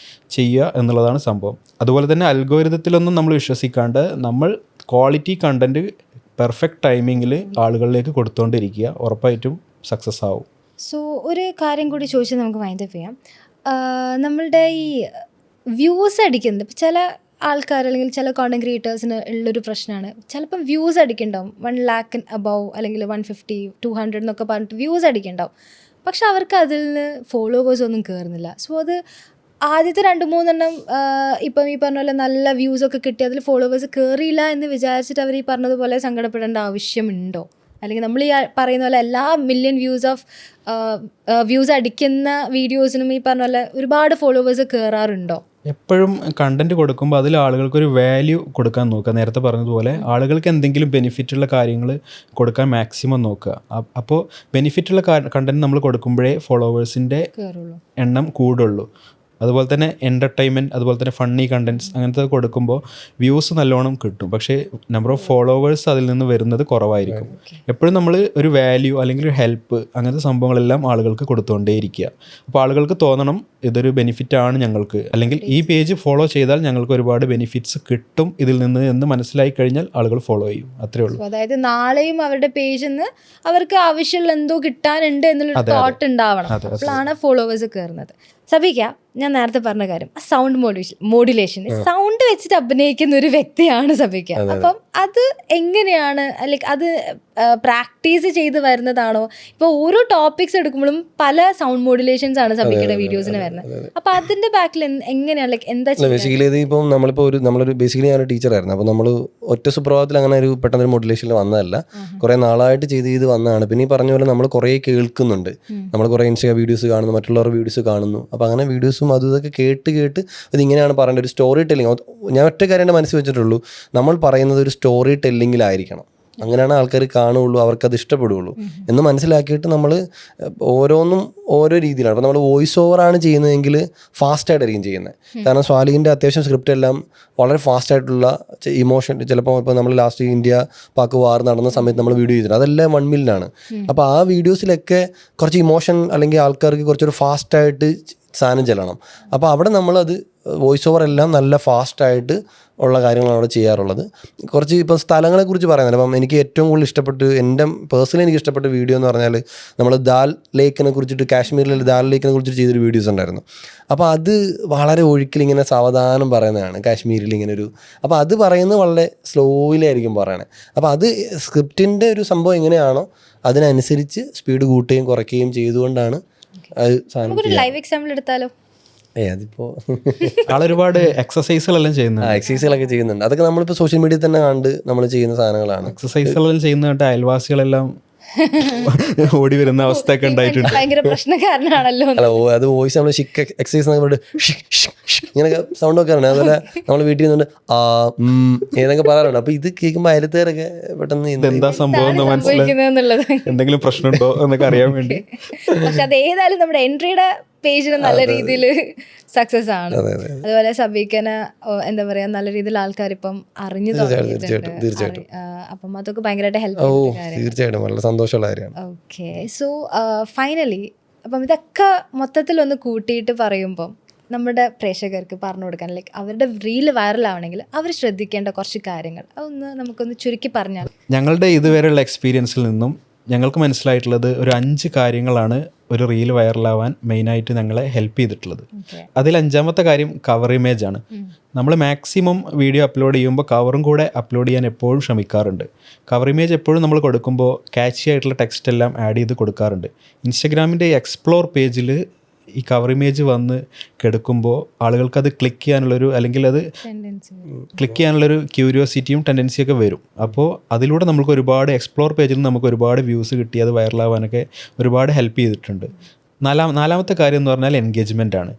Speaker 3: ചെയ്യുക എന്നുള്ളതാണ് സംഭവം. അതുപോലെ തന്നെ അൽഗോരിതത്തിലൊന്നും നമ്മൾ വിശ്വസിക്കാണ്ട് നമ്മൾ ക്വാളിറ്റി കണ്ടൻറ്റ് പെർഫെക്റ്റ് ടൈമിങ്ങിൽ ആളുകളിലേക്ക് കൊടുത്തുകൊണ്ടിരിക്കുക, ഉറപ്പായിട്ടും സക്സസ് ആവും.
Speaker 1: സോ ഒരു കാര്യം കൂടി ചോദിച്ചാൽ നമുക്ക് വൈൻഡ് അപ്പ് ചെയ്യാം. നമ്മളുടെ ഈ വ്യൂസ് അടിക്കുന്നത് ഇപ്പം ചില ആൾക്കാർ അല്ലെങ്കിൽ ചില കോണ്ടന്റ് ക്രിയേറ്റേഴ്സിന് ഉള്ളൊരു പ്രശ്നമാണ്. ചിലപ്പം വ്യൂസ് അടിക്കുന്നുണ്ടാവും 1 lakh above അല്ലെങ്കിൽ 150, 200 എന്നൊക്കെ പറഞ്ഞിട്ട് വ്യൂസ് അടിക്കുന്നുണ്ടാവും. പക്ഷെ അവർക്ക് അതിൽ നിന്ന് ഫോളോവേഴ്സ് ഒന്നും കയറുന്നില്ല. സോ അത് ആദ്യത്തെ 2-3 ഇപ്പം ഈ പറഞ്ഞ പോലെ നല്ല വ്യൂസ് ഒക്കെ കിട്ടി അതിൽ ഫോളോവേഴ്സ് കയറിയില്ല എന്ന് വിചാരിച്ചിട്ട് അവർ ഈ പറഞ്ഞതുപോലെ സങ്കടപ്പെടേണ്ട ആവശ്യമുണ്ടോ? അല്ലെങ്കിൽ നമ്മൾ ഈ പറയുന്ന പോലെ എല്ലാ മില്യൺ വ്യൂസ് അടിക്കുന്ന വീഡിയോസിനും ഈ പറഞ്ഞ പോലെ ഒരുപാട് ഫോളോവേഴ്സ് കയറാറുണ്ടോ?
Speaker 3: എപ്പോഴും കണ്ടന്റ് കൊടുക്കുമ്പോൾ അതിൽ ആളുകൾക്കൊരു വാല്യൂ കൊടുക്കാൻ നോക്കുക. നേരത്തെ പറഞ്ഞതുപോലെ ആളുകൾക്ക് എന്തെങ്കിലും ബെനിഫിറ്റുള്ള കാര്യങ്ങൾ കൊടുക്കാൻ മാക്സിമം നോക്കുക. അപ്പോൾ ബെനിഫിറ്റുള്ള കണ്ടന്റ് നമ്മൾ കൊടുക്കുമ്പോഴേ ഫോളോവേഴ്സിൻ്റെ എണ്ണം കൂടുള്ളൂ. അതുപോലെ തന്നെ എൻ്റർടൈൻമെൻറ്റ്, അതുപോലെ തന്നെ ഫണ്ണി കണ്ടൻറ്റ്സ് അങ്ങനത്തെ കൊടുക്കുമ്പോൾ വ്യൂസ് നല്ലോണം കിട്ടും. പക്ഷേ നമ്പർ ഓഫ് ഫോളോവേഴ്സ് അതിൽ നിന്ന് വരുന്നത് കുറവായിരിക്കും. എപ്പോഴും നമ്മൾ ഒരു വാല്യൂ അല്ലെങ്കിൽ ഒരു ഹെൽപ്പ് അങ്ങനത്തെ സംഭവങ്ങളെല്ലാം ആളുകൾക്ക് കൊടുത്തുകൊണ്ടേയിരിക്കുക. അപ്പോൾ ആളുകൾക്ക് തോന്നണം ഇതൊരു ബെനിഫിറ്റാണ് ഞങ്ങൾക്ക്, അല്ലെങ്കിൽ ഈ പേജ് ഫോളോ ചെയ്താൽ ഞങ്ങൾക്ക് ഒരുപാട് ബെനിഫിറ്റ്സ് കിട്ടും ഇതിൽ നിന്ന് എന്ന് മനസ്സിലായി കഴിഞ്ഞാൽ ആളുകൾ ഫോളോ ചെയ്യും. അത്രേ ഉള്ളൂ.
Speaker 1: അതായത് നാളെയും അവരുടെ പേജിൽ നിന്ന് അവർക്ക് ആവശ്യമുള്ള എന്തോ കിട്ടാനുണ്ട് എന്നുള്ളൊരു തോട്ട് ഉണ്ടാവണം. അപ്പോഴാണ് ഫോളോവേഴ്സ് കയറുന്നത്. സബീക്ക, ഞാൻ നേരത്തെ പറഞ്ഞ കാര്യം സൗണ്ട് മോഡുലേഷൻ, സൗണ്ട് വെച്ചിട്ട് അഭിനയിക്കുന്ന ഒരു വ്യക്തിയാണ് സബീക്ക. അപ്പം അത് എങ്ങനെയാണ്, ലൈക്ക് അത് പ്രാക്ടീസ് ചെയ്ത് വരുന്നതാണോ? ഇപ്പോൾ ഓരോ ടോപ്പിക്സ് എടുക്കുമ്പോഴും പല സൗണ്ട് മോഡുലേഷൻസ് ആണ് സബീക്കയുടെ വീഡിയോസിന് വരുന്നത്. അപ്പൊ അതിന്റെ ബാക്കിൽ എങ്ങനെയാണ്, ലൈക്ക് എന്താ
Speaker 2: ബേസിക്കലി ഇത് ഇപ്പം നമ്മളൊരു ബേസിക്കലി ഞാനൊരു ടീച്ചറായിരുന്നു. അപ്പോൾ നമ്മൾ ഒറ്റ സുപ്രഭാതത്തിൽ അങ്ങനെ ഒരു പെട്ടെന്നൊരു മോഡുലേഷനിൽ വന്നതല്ല, കുറേ നാളായിട്ട് ചെയ്ത് വന്നതാണ്. പിന്നെ ഈ പറഞ്ഞ പോലെ നമ്മൾ കുറേ കേൾക്കുന്നുണ്ട്, നമ്മൾ കുറേ ഇൻസ്റ്റാഗ്രാം വീഡിയോസ് കാണുന്നു, മറ്റുള്ളവരുടെ വീഡിയോസ് കാണുന്നു. അപ്പോൾ അങ്ങനെ വീഡിയോസും അതും ഇതൊക്കെ കേട്ട് ഇതിങ്ങനെയാണ് പറയേണ്ടത്. ഒരു സ്റ്റോറി ടെല്ലിങ്, ഞാൻ ഒറ്റ കാര്യം എൻ്റെ മനസ്സിൽ വെച്ചിട്ടുള്ളൂ, നമ്മൾ പറയുന്നത് ഒരു സ്റ്റോറി ടെല്ലിങ്ങിലായിരിക്കണം. അങ്ങനെയാണ് ആൾക്കാർ കാണുകയുള്ളൂ, അവർക്കത് ഇഷ്ടപ്പെടുകയുള്ളൂ എന്ന് മനസ്സിലാക്കിയിട്ട് നമ്മൾ ഓരോന്നും ഓരോ രീതിയിലാണ്. അപ്പോൾ നമ്മൾ വോയിസ് ഓവറാണ് ചെയ്യുന്നതെങ്കിൽ ഫാസ്റ്റായിട്ടായിരിക്കും ചെയ്യുന്നത്. കാരണം സ്വാലിഹിൻ്റെ അത്യാവശ്യം സ്ക്രിപ്റ്റ് എല്ലാം വളരെ ഫാസ്റ്റായിട്ടുള്ള ഇമോഷൻ, ചിലപ്പോൾ ഇപ്പോൾ നമ്മൾ ലാസ്റ്റ് ഇന്ത്യ പാക് വാർ നടന്ന സമയത്ത് നമ്മൾ വീഡിയോ ചെയ്തിട്ടുണ്ട്, അതെല്ലാം 1 മില്യൺ. അപ്പോൾ ആ വീഡിയോസിലൊക്കെ കുറച്ച് ഇമോഷൻ അല്ലെങ്കിൽ ആൾക്കാർക്ക് കുറച്ചൊരു ഫാസ്റ്റായിട്ട് സാധനം ചെല്ലണം. അപ്പോൾ അവിടെ നമ്മളത് വോയിസ് ഓവർ എല്ലാം നല്ല ഫാസ്റ്റായിട്ട് ഉള്ള കാര്യങ്ങളാണ് അവിടെ ചെയ്യാറുള്ളത്. കുറച്ച് ഇപ്പോൾ സ്ഥലങ്ങളെക്കുറിച്ച് പറയുന്നത്, അപ്പം എനിക്ക് ഏറ്റവും കൂടുതൽ ഇഷ്ടപ്പെട്ട്, എൻ്റെ പേഴ്സണലി എനിക്ക് ഇഷ്ടപ്പെട്ട വീഡിയോ എന്ന് പറഞ്ഞാൽ നമ്മൾ ദാൽ ലേക്കിനെ കുറിച്ചിട്ട്, കാശ്മീരിലെ ദാൽ ലേക്കിനെ കുറിച്ചിട്ട് ചെയ്തൊരു വീഡിയോസ് ഉണ്ടായിരുന്നു. അപ്പോൾ അത് വളരെ ഒഴുക്കിലിങ്ങനെ സാവധാനം പറയുന്നതാണ് കാശ്മീരിൽ ഇങ്ങനെ ഒരു, അപ്പോൾ അത് പറയുന്നത് വളരെ സ്ലോയിലായിരിക്കും പറയണത്. അപ്പോൾ അത് സ്ക്രിപ്റ്റിൻ്റെ ഒരു സംഭവം എങ്ങനെയാണോ അതിനനുസരിച്ച് സ്പീഡ് കൂട്ടുകയും കുറയ്ക്കുകയും ചെയ്തുകൊണ്ടാണ് അത് സാധനം.
Speaker 1: ലൈവ് എക്സാമ്പിൾ എടുത്താലോ?
Speaker 2: അതിപ്പോൾ
Speaker 3: ആളൊരുപാട് എക്സസൈസുകളെല്ലാം ചെയ്യുന്നുണ്ട്.
Speaker 2: എക്സസൈസുകളൊക്കെ ചെയ്യുന്നുണ്ട്. അതൊക്കെ നമ്മളിപ്പോൾ സോഷ്യൽ മീഡിയയിൽ തന്നെ കണ്ട് നമ്മൾ ചെയ്യുന്ന സാധനങ്ങളാണ്.
Speaker 3: എക്സസൈസുകളെല്ലാം ചെയ്യുന്നതായിട്ട് അയൽവാസികളെല്ലാം ഓടി വരുന്ന അവസ്ഥയൊക്കെ ഉണ്ടായിട്ടുണ്ട്.
Speaker 1: ഭയങ്കര പ്രശ്നക്കാരനാണല്ലോ.
Speaker 2: അല്ല, അത് വോയിസ് നമ്മൾ എക്സസൈസ് ഇങ്ങനെയൊക്കെ സൗണ്ട് വെക്കാറുണ്ട്. അതുപോലെ നമ്മൾ വീട്ടിൽ നിന്നുണ്ട് ഏതൊക്കെ പറയാറുണ്ട്. അപ്പൊ ഇത് കേൾക്കുമ്പോൾ അയലത്തുകാരൊക്കെ പെട്ടെന്ന്
Speaker 3: എന്താ സംഭവം മനസ്സിലാക്കുന്നത്, എന്തെങ്കിലും പ്രശ്നമുണ്ടോ എന്നൊക്കെ അറിയാൻ വേണ്ടി.
Speaker 1: പക്ഷെ അത് ഏതായാലും നമ്മുടെ എൻട്രിയുടെ പേജിന് നല്ല രീതിയിൽ സക്സസ് ആണ്. അതുപോലെ സബീക്കനെ എന്താ പറയാ നല്ല രീതിയിൽ ആൾക്കാർ ഇപ്പം അറിഞ്ഞു തുടങ്ങിയിട്ടുണ്ട്. അപ്പം അതൊക്കെ ഭയങ്കരമായിട്ട് ഹെൽപ്പ് ചെയ്യുന്ന
Speaker 2: തീർച്ചയായിട്ടും വളരെ സന്തോഷമുള്ള കാര്യമാണ്.
Speaker 1: ഓക്കെ, സോ ഫൈനലി അപ്പം ഇതൊക്കെ മൊത്തത്തിലൊന്ന് കൂട്ടിയിട്ട് പറയുമ്പം നമ്മുടെ പ്രേക്ഷകർക്ക് പറഞ്ഞു കൊടുക്കാൻ, ലൈക്ക് അവരുടെ റീൽ വൈറലാവണമെങ്കിൽ അവർ ശ്രദ്ധിക്കേണ്ട കുറച്ച് കാര്യങ്ങൾ അതൊന്ന് നമുക്കൊന്ന് ചുരുക്കി പറഞ്ഞാൽ.
Speaker 3: ഞങ്ങളുടെ ഇതുവരെയുള്ള എക്സ്പീരിയൻസിൽ നിന്നും ഞങ്ങൾക്ക് മനസ്സിലായിട്ടുള്ളത് ഒരു 5 കാര്യങ്ങളാണ് ഒരു റീൽ വൈറലാവാൻ മെയിനായിട്ട് ഞങ്ങളെ ഹെൽപ്പ് ചെയ്തിട്ടുള്ളത്. അതിൽ 5ാമത്തെ കാര്യം കവർ ഇമേജ് ആണ്. നമ്മൾ മാക്സിമം വീഡിയോ അപ്ലോഡ് ചെയ്യുമ്പോൾ കവറും കൂടെ അപ്ലോഡ് ചെയ്യാൻ എപ്പോഴും ശ്രമിക്കാറുണ്ട്. കവർ ഇമേജ് എപ്പോഴും നമ്മൾ കൊടുക്കുമ്പോൾ ക്യാച്ചി ആയിട്ടുള്ള ടെക്സ്റ്റ് എല്ലാം ആഡ് ചെയ്ത് കൊടുക്കാറുണ്ട്. ഇൻസ്റ്റഗ്രാമിൻ്റെ എക്സ്പ്ലോർ പേജിൽ ഈ കവർ ഇമേജ് വന്ന് കിടക്കുമ്പോൾ ആളുകൾക്കത് ക്ലിക്ക് ചെയ്യാനുള്ളൊരു, അല്ലെങ്കിൽ അത് ക്ലിക്ക് ചെയ്യാനുള്ളൊരു ക്യൂരിയോസിറ്റിയും ടെൻഡൻസിയൊക്കെ വരും. അപ്പോൾ അതിലൂടെ നമുക്ക് ഒരുപാട് എക്സ്പ്ലോർ പേജിൽ നമുക്ക് ഒരുപാട് വ്യൂസ് കിട്ടി അത് വൈറലാവാനൊക്കെ ഒരുപാട് ഹെൽപ്പ് ചെയ്തിട്ടുണ്ട്. നാലാമത്തെ കാര്യം എന്ന് പറഞ്ഞാൽ എൻഗേജ്മെൻ്റ് ആണ്.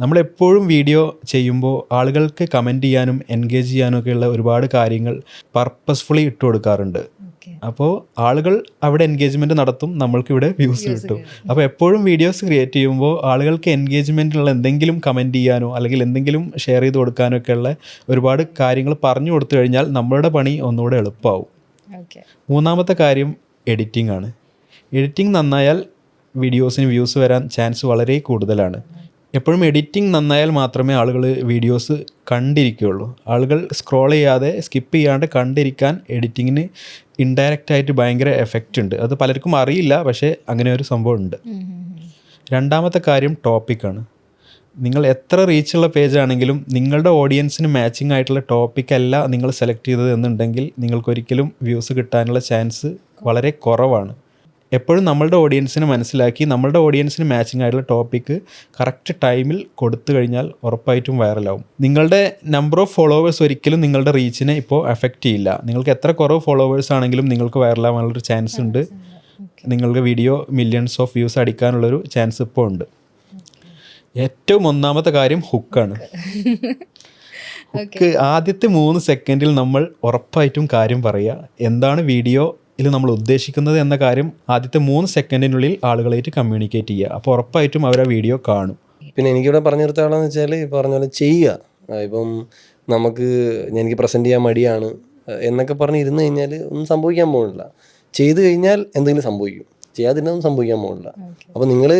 Speaker 3: നമ്മളെപ്പോഴും വീഡിയോ ചെയ്യുമ്പോൾ ആളുകൾക്ക് കമൻറ്റ് ചെയ്യാനും എൻഗേജ് ചെയ്യാനും ഒക്കെയുള്ള ഒരുപാട് കാര്യങ്ങൾ പർപ്പസ്ഫുള്ളി ഇട്ട് കൊടുക്കാറുണ്ട്. അപ്പോൾ ആളുകൾ അവിടെ എൻഗേജ്മെൻറ്റ് നടത്തും, നമ്മൾക്കിവിടെ വ്യൂസ് കിട്ടും. അപ്പോൾ എപ്പോഴും വീഡിയോസ് ക്രിയേറ്റ് ചെയ്യുമ്പോൾ ആളുകൾക്ക് എൻഗേജ്മെൻറ്റിലുള്ള എന്തെങ്കിലും കമൻറ്റ് ചെയ്യാനോ അല്ലെങ്കിൽ എന്തെങ്കിലും ഷെയർ ചെയ്ത് കൊടുക്കാനോ ഒക്കെയുള്ള ഒരുപാട് കാര്യങ്ങൾ പറഞ്ഞു കൊടുത്തു കഴിഞ്ഞാൽ നമ്മളുടെ പണി ഒന്നുകൂടെ എളുപ്പമാവും. 3ാമത്തെ കാര്യം എഡിറ്റിംഗ് ആണ്. എഡിറ്റിംഗ് നന്നായാൽ വീഡിയോസിന് വ്യൂസ് വരാൻ ചാൻസ് വളരെ കൂടുതലാണ്. എപ്പോഴും എഡിറ്റിംഗ് നന്നായാൽ മാത്രമേ ആളുകൾ വീഡിയോസ് കണ്ടിരിക്കുകയുള്ളൂ. ആളുകൾ സ്ക്രോൾ ചെയ്യാതെ സ്കിപ്പ് ചെയ്യാണ്ട് കണ്ടിരിക്കാൻ എഡിറ്റിങ്ങിന് ഇൻഡയറക്റ്റായിട്ട് ഭയങ്കര എഫക്റ്റ് ഉണ്ട്. അത് പലർക്കും അറിയില്ല, പക്ഷേ അങ്ങനെ ഒരു സംഭവം ഉണ്ട്. 2ാമത്തെ കാര്യം ടോപ്പിക്കാണ്. നിങ്ങൾ എത്ര റീച്ചുള്ള പേജാണെങ്കിലും നിങ്ങളുടെ ഓഡിയൻസിന് മാച്ചിങ് ആയിട്ടുള്ള ടോപ്പിക്കല്ല നിങ്ങൾ സെലക്ട് ചെയ്തത് എന്നുണ്ടെങ്കിൽ നിങ്ങൾക്കൊരിക്കലും വ്യൂസ് കിട്ടാനുള്ള ചാൻസ് വളരെ കുറവാണ്. എപ്പോഴും നമ്മളുടെ ഓഡിയൻസിനെ മനസ്സിലാക്കി നമ്മളുടെ ഓഡിയൻസിന് മാച്ചിങ് ആയിട്ടുള്ള ടോപ്പിക്ക് കറക്റ്റ് ടൈമിൽ കൊടുത്തു കഴിഞ്ഞാൽ ഉറപ്പായിട്ടും വൈറലാവും. നിങ്ങളുടെ നമ്പർ ഓഫ് ഫോളോവേഴ്സ് ഒരിക്കലും നിങ്ങളുടെ റീച്ചിനെ ഇപ്പോൾ എഫക്റ്റ് ചെയ്യില്ല. നിങ്ങൾക്ക് എത്ര കുറവ് ഫോളോവേഴ്സ് ആണെങ്കിലും നിങ്ങൾക്ക് വൈറലാവാനുള്ളൊരു ചാൻസ് ഉണ്ട്. നിങ്ങൾക്ക് വീഡിയോ മില്യൺസ് ഓഫ് വ്യൂസ് അടിക്കാനുള്ളൊരു ചാൻസ് ഇപ്പോൾ ഉണ്ട്. ഏറ്റവും ഒന്നാമത്തെ കാര്യം ഹുക്കാണ്. ഹുക്ക് ആദ്യത്തെ 3 സെക്കൻഡിൽ നമ്മൾ ഉറപ്പായിട്ടും കാര്യം പറയുക, എന്താണ് വീഡിയോയിൽ നമ്മൾ ഉദ്ദേശിക്കുന്നത് എന്ന കാര്യം ആദ്യത്തെ 3 സെക്കൻഡിനുള്ളിൽ ആളുകളായിട്ട് കമ്മ്യൂണിക്കേറ്റ് ചെയ്യുക. അപ്പോൾ ഉറപ്പായിട്ടും അവർ ആ വീഡിയോ കാണും.
Speaker 2: പിന്നെ എനിക്കിവിടെ പറഞ്ഞു നിർത്താണെന്ന് വെച്ചാൽ ഈ പറഞ്ഞ പോലെ ചെയ്യുക. ഇപ്പം എനിക്ക് പ്രസൻറ്റ് ചെയ്യാൻ മടിയാണ് എന്നൊക്കെ പറഞ്ഞ് ഇരുന്ന് കഴിഞ്ഞാൽ ഒന്നും സംഭവിക്കാൻ പോകുന്നില്ല. ചെയ്തു കഴിഞ്ഞാൽ എന്തെങ്കിലും സംഭവിക്കും, ചെയ്യാതിരുന്നൊന്നും സംഭവിക്കാൻ പോകുന്നില്ല. അപ്പോൾ നിങ്ങൾ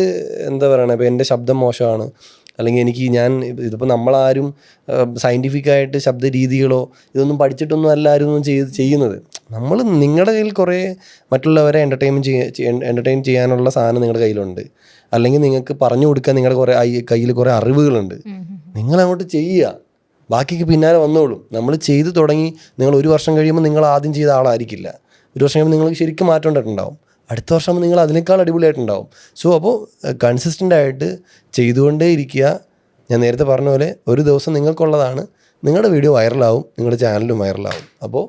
Speaker 2: എന്താ പറയണത്, ഇപ്പോൾ എൻ്റെ ശബ്ദം മോശമാണ് അല്ലെങ്കിൽ ഇതിപ്പോൾ നമ്മളാരും സയൻറ്റിഫിക്കായിട്ട് ശബ്ദ രീതികളോ ഇതൊന്നും പഠിച്ചിട്ടൊന്നും അല്ല ആരും ഒന്നും ചെയ്യുന്നത്. നമ്മൾ നിങ്ങളുടെ കയ്യിൽ കുറേ മറ്റുള്ളവരെ എൻ്റർടൈൻ ചെയ്യാനുള്ള സാധനം നിങ്ങളുടെ കയ്യിലുണ്ട്, അല്ലെങ്കിൽ നിങ്ങൾക്ക് പറഞ്ഞു കൊടുക്കാൻ നിങ്ങളുടെ കയ്യിൽ കുറേ അറിവുകളുണ്ട്. നിങ്ങളങ്ങോട്ട് ചെയ്യുക, ബാക്കിക്ക് പിന്നാലെ വന്നോളും. നമ്മൾ ചെയ്തു തുടങ്ങി നിങ്ങൾ 1 വർഷം കഴിയുമ്പോൾ നിങ്ങൾ ആദ്യം ചെയ്ത ആളായിരിക്കില്ല. 1 വർഷം കഴിയുമ്പോൾ നിങ്ങൾക്ക് ശരിക്കും മാറ്റം ഉണ്ടായിട്ടുണ്ടാവും. അടുത്ത വർഷം നിങ്ങൾ അതിനേക്കാൾ അടിപൊളിയായിട്ടുണ്ടാവും. സോ അപ്പോൾ കൺസിസ്റ്റൻ്റ് ആയിട്ട് ചെയ്തുകൊണ്ടേ ഇരിക്കുക. ഞാൻ നേരത്തെ പറഞ്ഞ പോലെ ഒരു ദിവസം നിങ്ങൾക്കുള്ളതാണ്, നിങ്ങളുടെ വീഡിയോ വൈറലാവും, നിങ്ങളുടെ ചാനലും വൈറലാവും. അപ്പോൾ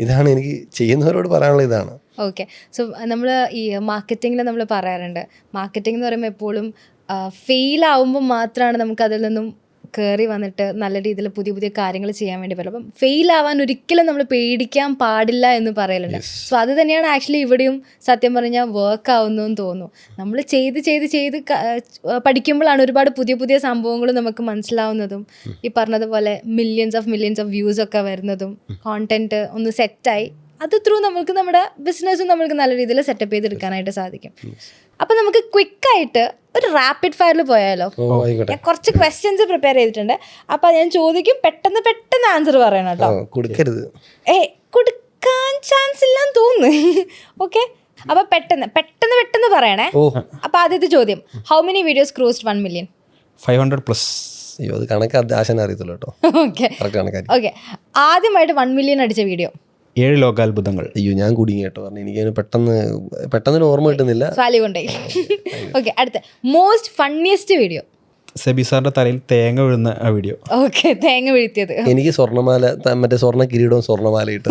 Speaker 2: ഇതാണ് എനിക്ക് ചെയ്യുന്നവരോട് പറയാനുള്ള ഇതാണ്.
Speaker 1: ഓക്കെ. സോ നമ്മൾ ഈ മാർക്കറ്റിങ്ങിൽ നമ്മൾ പറയാറുണ്ട്, മാർക്കറ്റിംഗ് എന്ന് പറയുമ്പോൾ എപ്പോഴും ഫെയിലാവുമ്പോൾ മാത്രമാണ് നമുക്ക് അതിൽ നിന്നും കയറി വന്നിട്ട് നല്ല രീതിയിൽ പുതിയ പുതിയ കാര്യങ്ങൾ ചെയ്യാൻ വേണ്ടി പറ്റും. അപ്പം ഫെയിലാവാൻ ഒരിക്കലും നമ്മൾ പേടിക്കാൻ പാടില്ല എന്ന് പറയലുണ്ട്. സോ അത് തന്നെയാണ് ആക്ച്വലി ഇവിടെയും സത്യം പറഞ്ഞാൽ വർക്ക് ആവുന്നു എന്ന് തോന്നുന്നു. നമ്മൾ ചെയ്ത് പഠിക്കുമ്പോഴാണ് ഒരുപാട് പുതിയ പുതിയ സംഭവങ്ങൾ നമുക്ക് മനസ്സിലാവുന്നതും ഈ പറഞ്ഞതുപോലെ മില്യൺസ് ഓഫ് വ്യൂസ് ഒക്കെ വരുന്നതും കോണ്ടന്റ് ഒന്ന് സെറ്റായി അത് ത്രൂ നമുക്ക് നമ്മുടെ ബിസിനസ്സും നമുക്ക് നല്ല രീതിയിൽ സെറ്റപ്പ് ചെയ്തെടുക്കാനായിട്ട് സാധിക്കും. അപ്പം നമുക്ക് ക്വിക്കായിട്ട് ഒരു റാപ്പിഡ് ഫയറിൽ പോയാലോ? ഞാൻ കുറച്ച് ക്വസ്റ്റ്യൻസ് പ്രിപ്പയർ ചെയ്തിട്ടുണ്ട്. അപ്പം ഞാൻ ചോദിക്കും, പെട്ടെന്ന് ആൻസർ പറയണം കേട്ടോ. കൊടുക്കാൻ ചാൻസ് ഇല്ലാന്ന് തോന്നുന്നു. ഓക്കെ, അപ്പം പെട്ടെന്ന് പറയണേ. അപ്പം ആദ്യത്തെ ചോദ്യം, how many videos crossed 1 million?
Speaker 3: 500+.
Speaker 2: അയ്യോ, അത് കണക്ക് ആശാൻ അറിയത്തില്ല കേട്ടോ.
Speaker 1: ഓക്കെ, ആദ്യമായിട്ട് 1 million അടിച്ച വീഡിയോ?
Speaker 3: 7 ലോകാത്ഭുതങ്ങൾ.
Speaker 2: അയ്യോ, ഞാൻ കുടുങ്ങി കേട്ടോ, പറഞ്ഞു എനിക്ക് പെട്ടെന്ന് ഓർമ്മ കിട്ടുന്നില്ല.
Speaker 1: ഓക്കെ, അടുത്ത മോസ്റ്റ് ഫണ്ണിയസ്റ്റ് വീഡിയോ?
Speaker 3: സെബി സാറിന്റെ തലയിൽ തേങ്ങ വീഴുന്ന ആ വീഡിയോ.
Speaker 1: ഓക്കെ, തേങ്ങ വീഴ്ത്തിയത്.
Speaker 2: എനിക്ക് സ്വർണ്ണമാല, മറ്റേ സ്വർണ്ണ കിരീടവും സ്വർണ്ണമാല ഇട്ടു.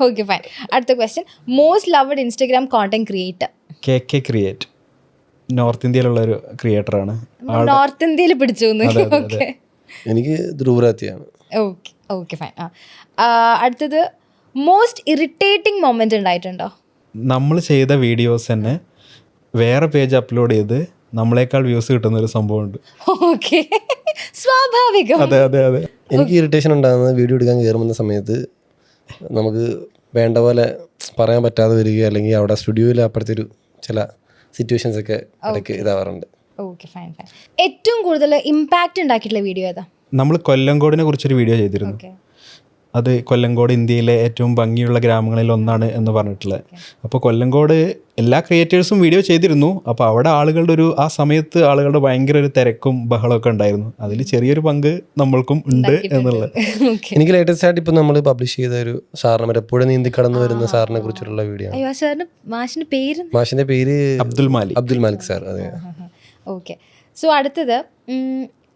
Speaker 1: Okay, fine. അടുത്ത question, most loved Instagram content creator?
Speaker 3: KK create. North ഇന്ത്യയിലുള്ള ഒരു ക്രിയേറ്ററാണ്.
Speaker 1: നോർത്ത് ഇന്ത്യയിൽ പിടിച്ചു. ഓക്കെ,
Speaker 2: എനിക്ക് ധ്രുവരാത്തിയാണ്.
Speaker 1: Okay, fine. അടുത്തത് മോസ്റ്റ് ഇറിറ്റേറ്റിംഗ് മൊമെന്റ് ഉണ്ടായിട്ടുണ്ടോ?
Speaker 3: നമ്മൾ ചെയ്ത വീഡിയോസ് തന്നെ വേറെ പേജ് അപ്ലോഡ് ചെയ്ത് നമ്മളെക്കാൾ വ്യൂസ് കിട്ടുന്ന ഒരു സംഭവമുണ്ട്.
Speaker 1: ഓക്കെ, സ്വാഭാവികം.
Speaker 3: അതെ.
Speaker 2: എനിക്ക് ഇറിറ്റേഷൻ ഉണ്ടാകുന്നത് വീഡിയോ എടുക്കാൻ കയറുന്ന സമയത്ത് നമുക്ക് വേണ്ട പോലെ പറയാൻ പറ്റാതെ വരിക, അല്ലെങ്കിൽ അവിടെ സ്റ്റുഡിയോയിൽ അപ്പുറത്തെ ചില സിറ്റുവേഷൻസ് ഒക്കെ ഇടയ്ക്ക് ഇതാവാറുണ്ട്.
Speaker 1: Okay, fine. ഏറ്റവും കൂടുതൽ ഇമ്പാക്റ്റ് ഉണ്ടാക്കിയിട്ടുള്ള വീഡിയോ ഏതാ?
Speaker 3: നമ്മൾ കൊല്ലങ്കോടിനെ കുറിച്ചൊരു വീഡിയോ ചെയ്തിരുന്നു. അത് കൊല്ലങ്കോട് ഇന്ത്യയിലെ ഏറ്റവും ഭംഗിയുള്ള ഗ്രാമങ്ങളിൽ ഒന്നാണ് എന്ന് പറഞ്ഞിട്ടുള്ളത്. അപ്പോൾ കൊല്ലങ്കോട് എല്ലാ ക്രിയേറ്റേഴ്സും വീഡിയോ ചെയ്തിരുന്നു. അപ്പോൾ അവിടെ ആ സമയത്ത് ആളുകളുടെ ഭയങ്കര ഒരു തിരക്കും ബഹളമൊക്കെ ഉണ്ടായിരുന്നു. അതിൽ ചെറിയൊരു പങ്ക് നമ്മൾക്കും ഉണ്ട് എന്നുള്ളത്.
Speaker 2: എനിക്ക് ലേറ്റസ്റ്റ് ആയിട്ട് ഇപ്പം നമ്മൾ പബ്ലിഷ് ചെയ്ത ഒരു സാറിന് മറ്റേ പുഴ നീന്തി കടന്നു വരുന്ന സാറിനെ കുറിച്ചുള്ള വീഡിയോ. മാഷിന്റെ പേര് അബ്ദുൽ മാലിക് സാർ. അതെ.
Speaker 1: ഓക്കെ, സോ അടുത്തത്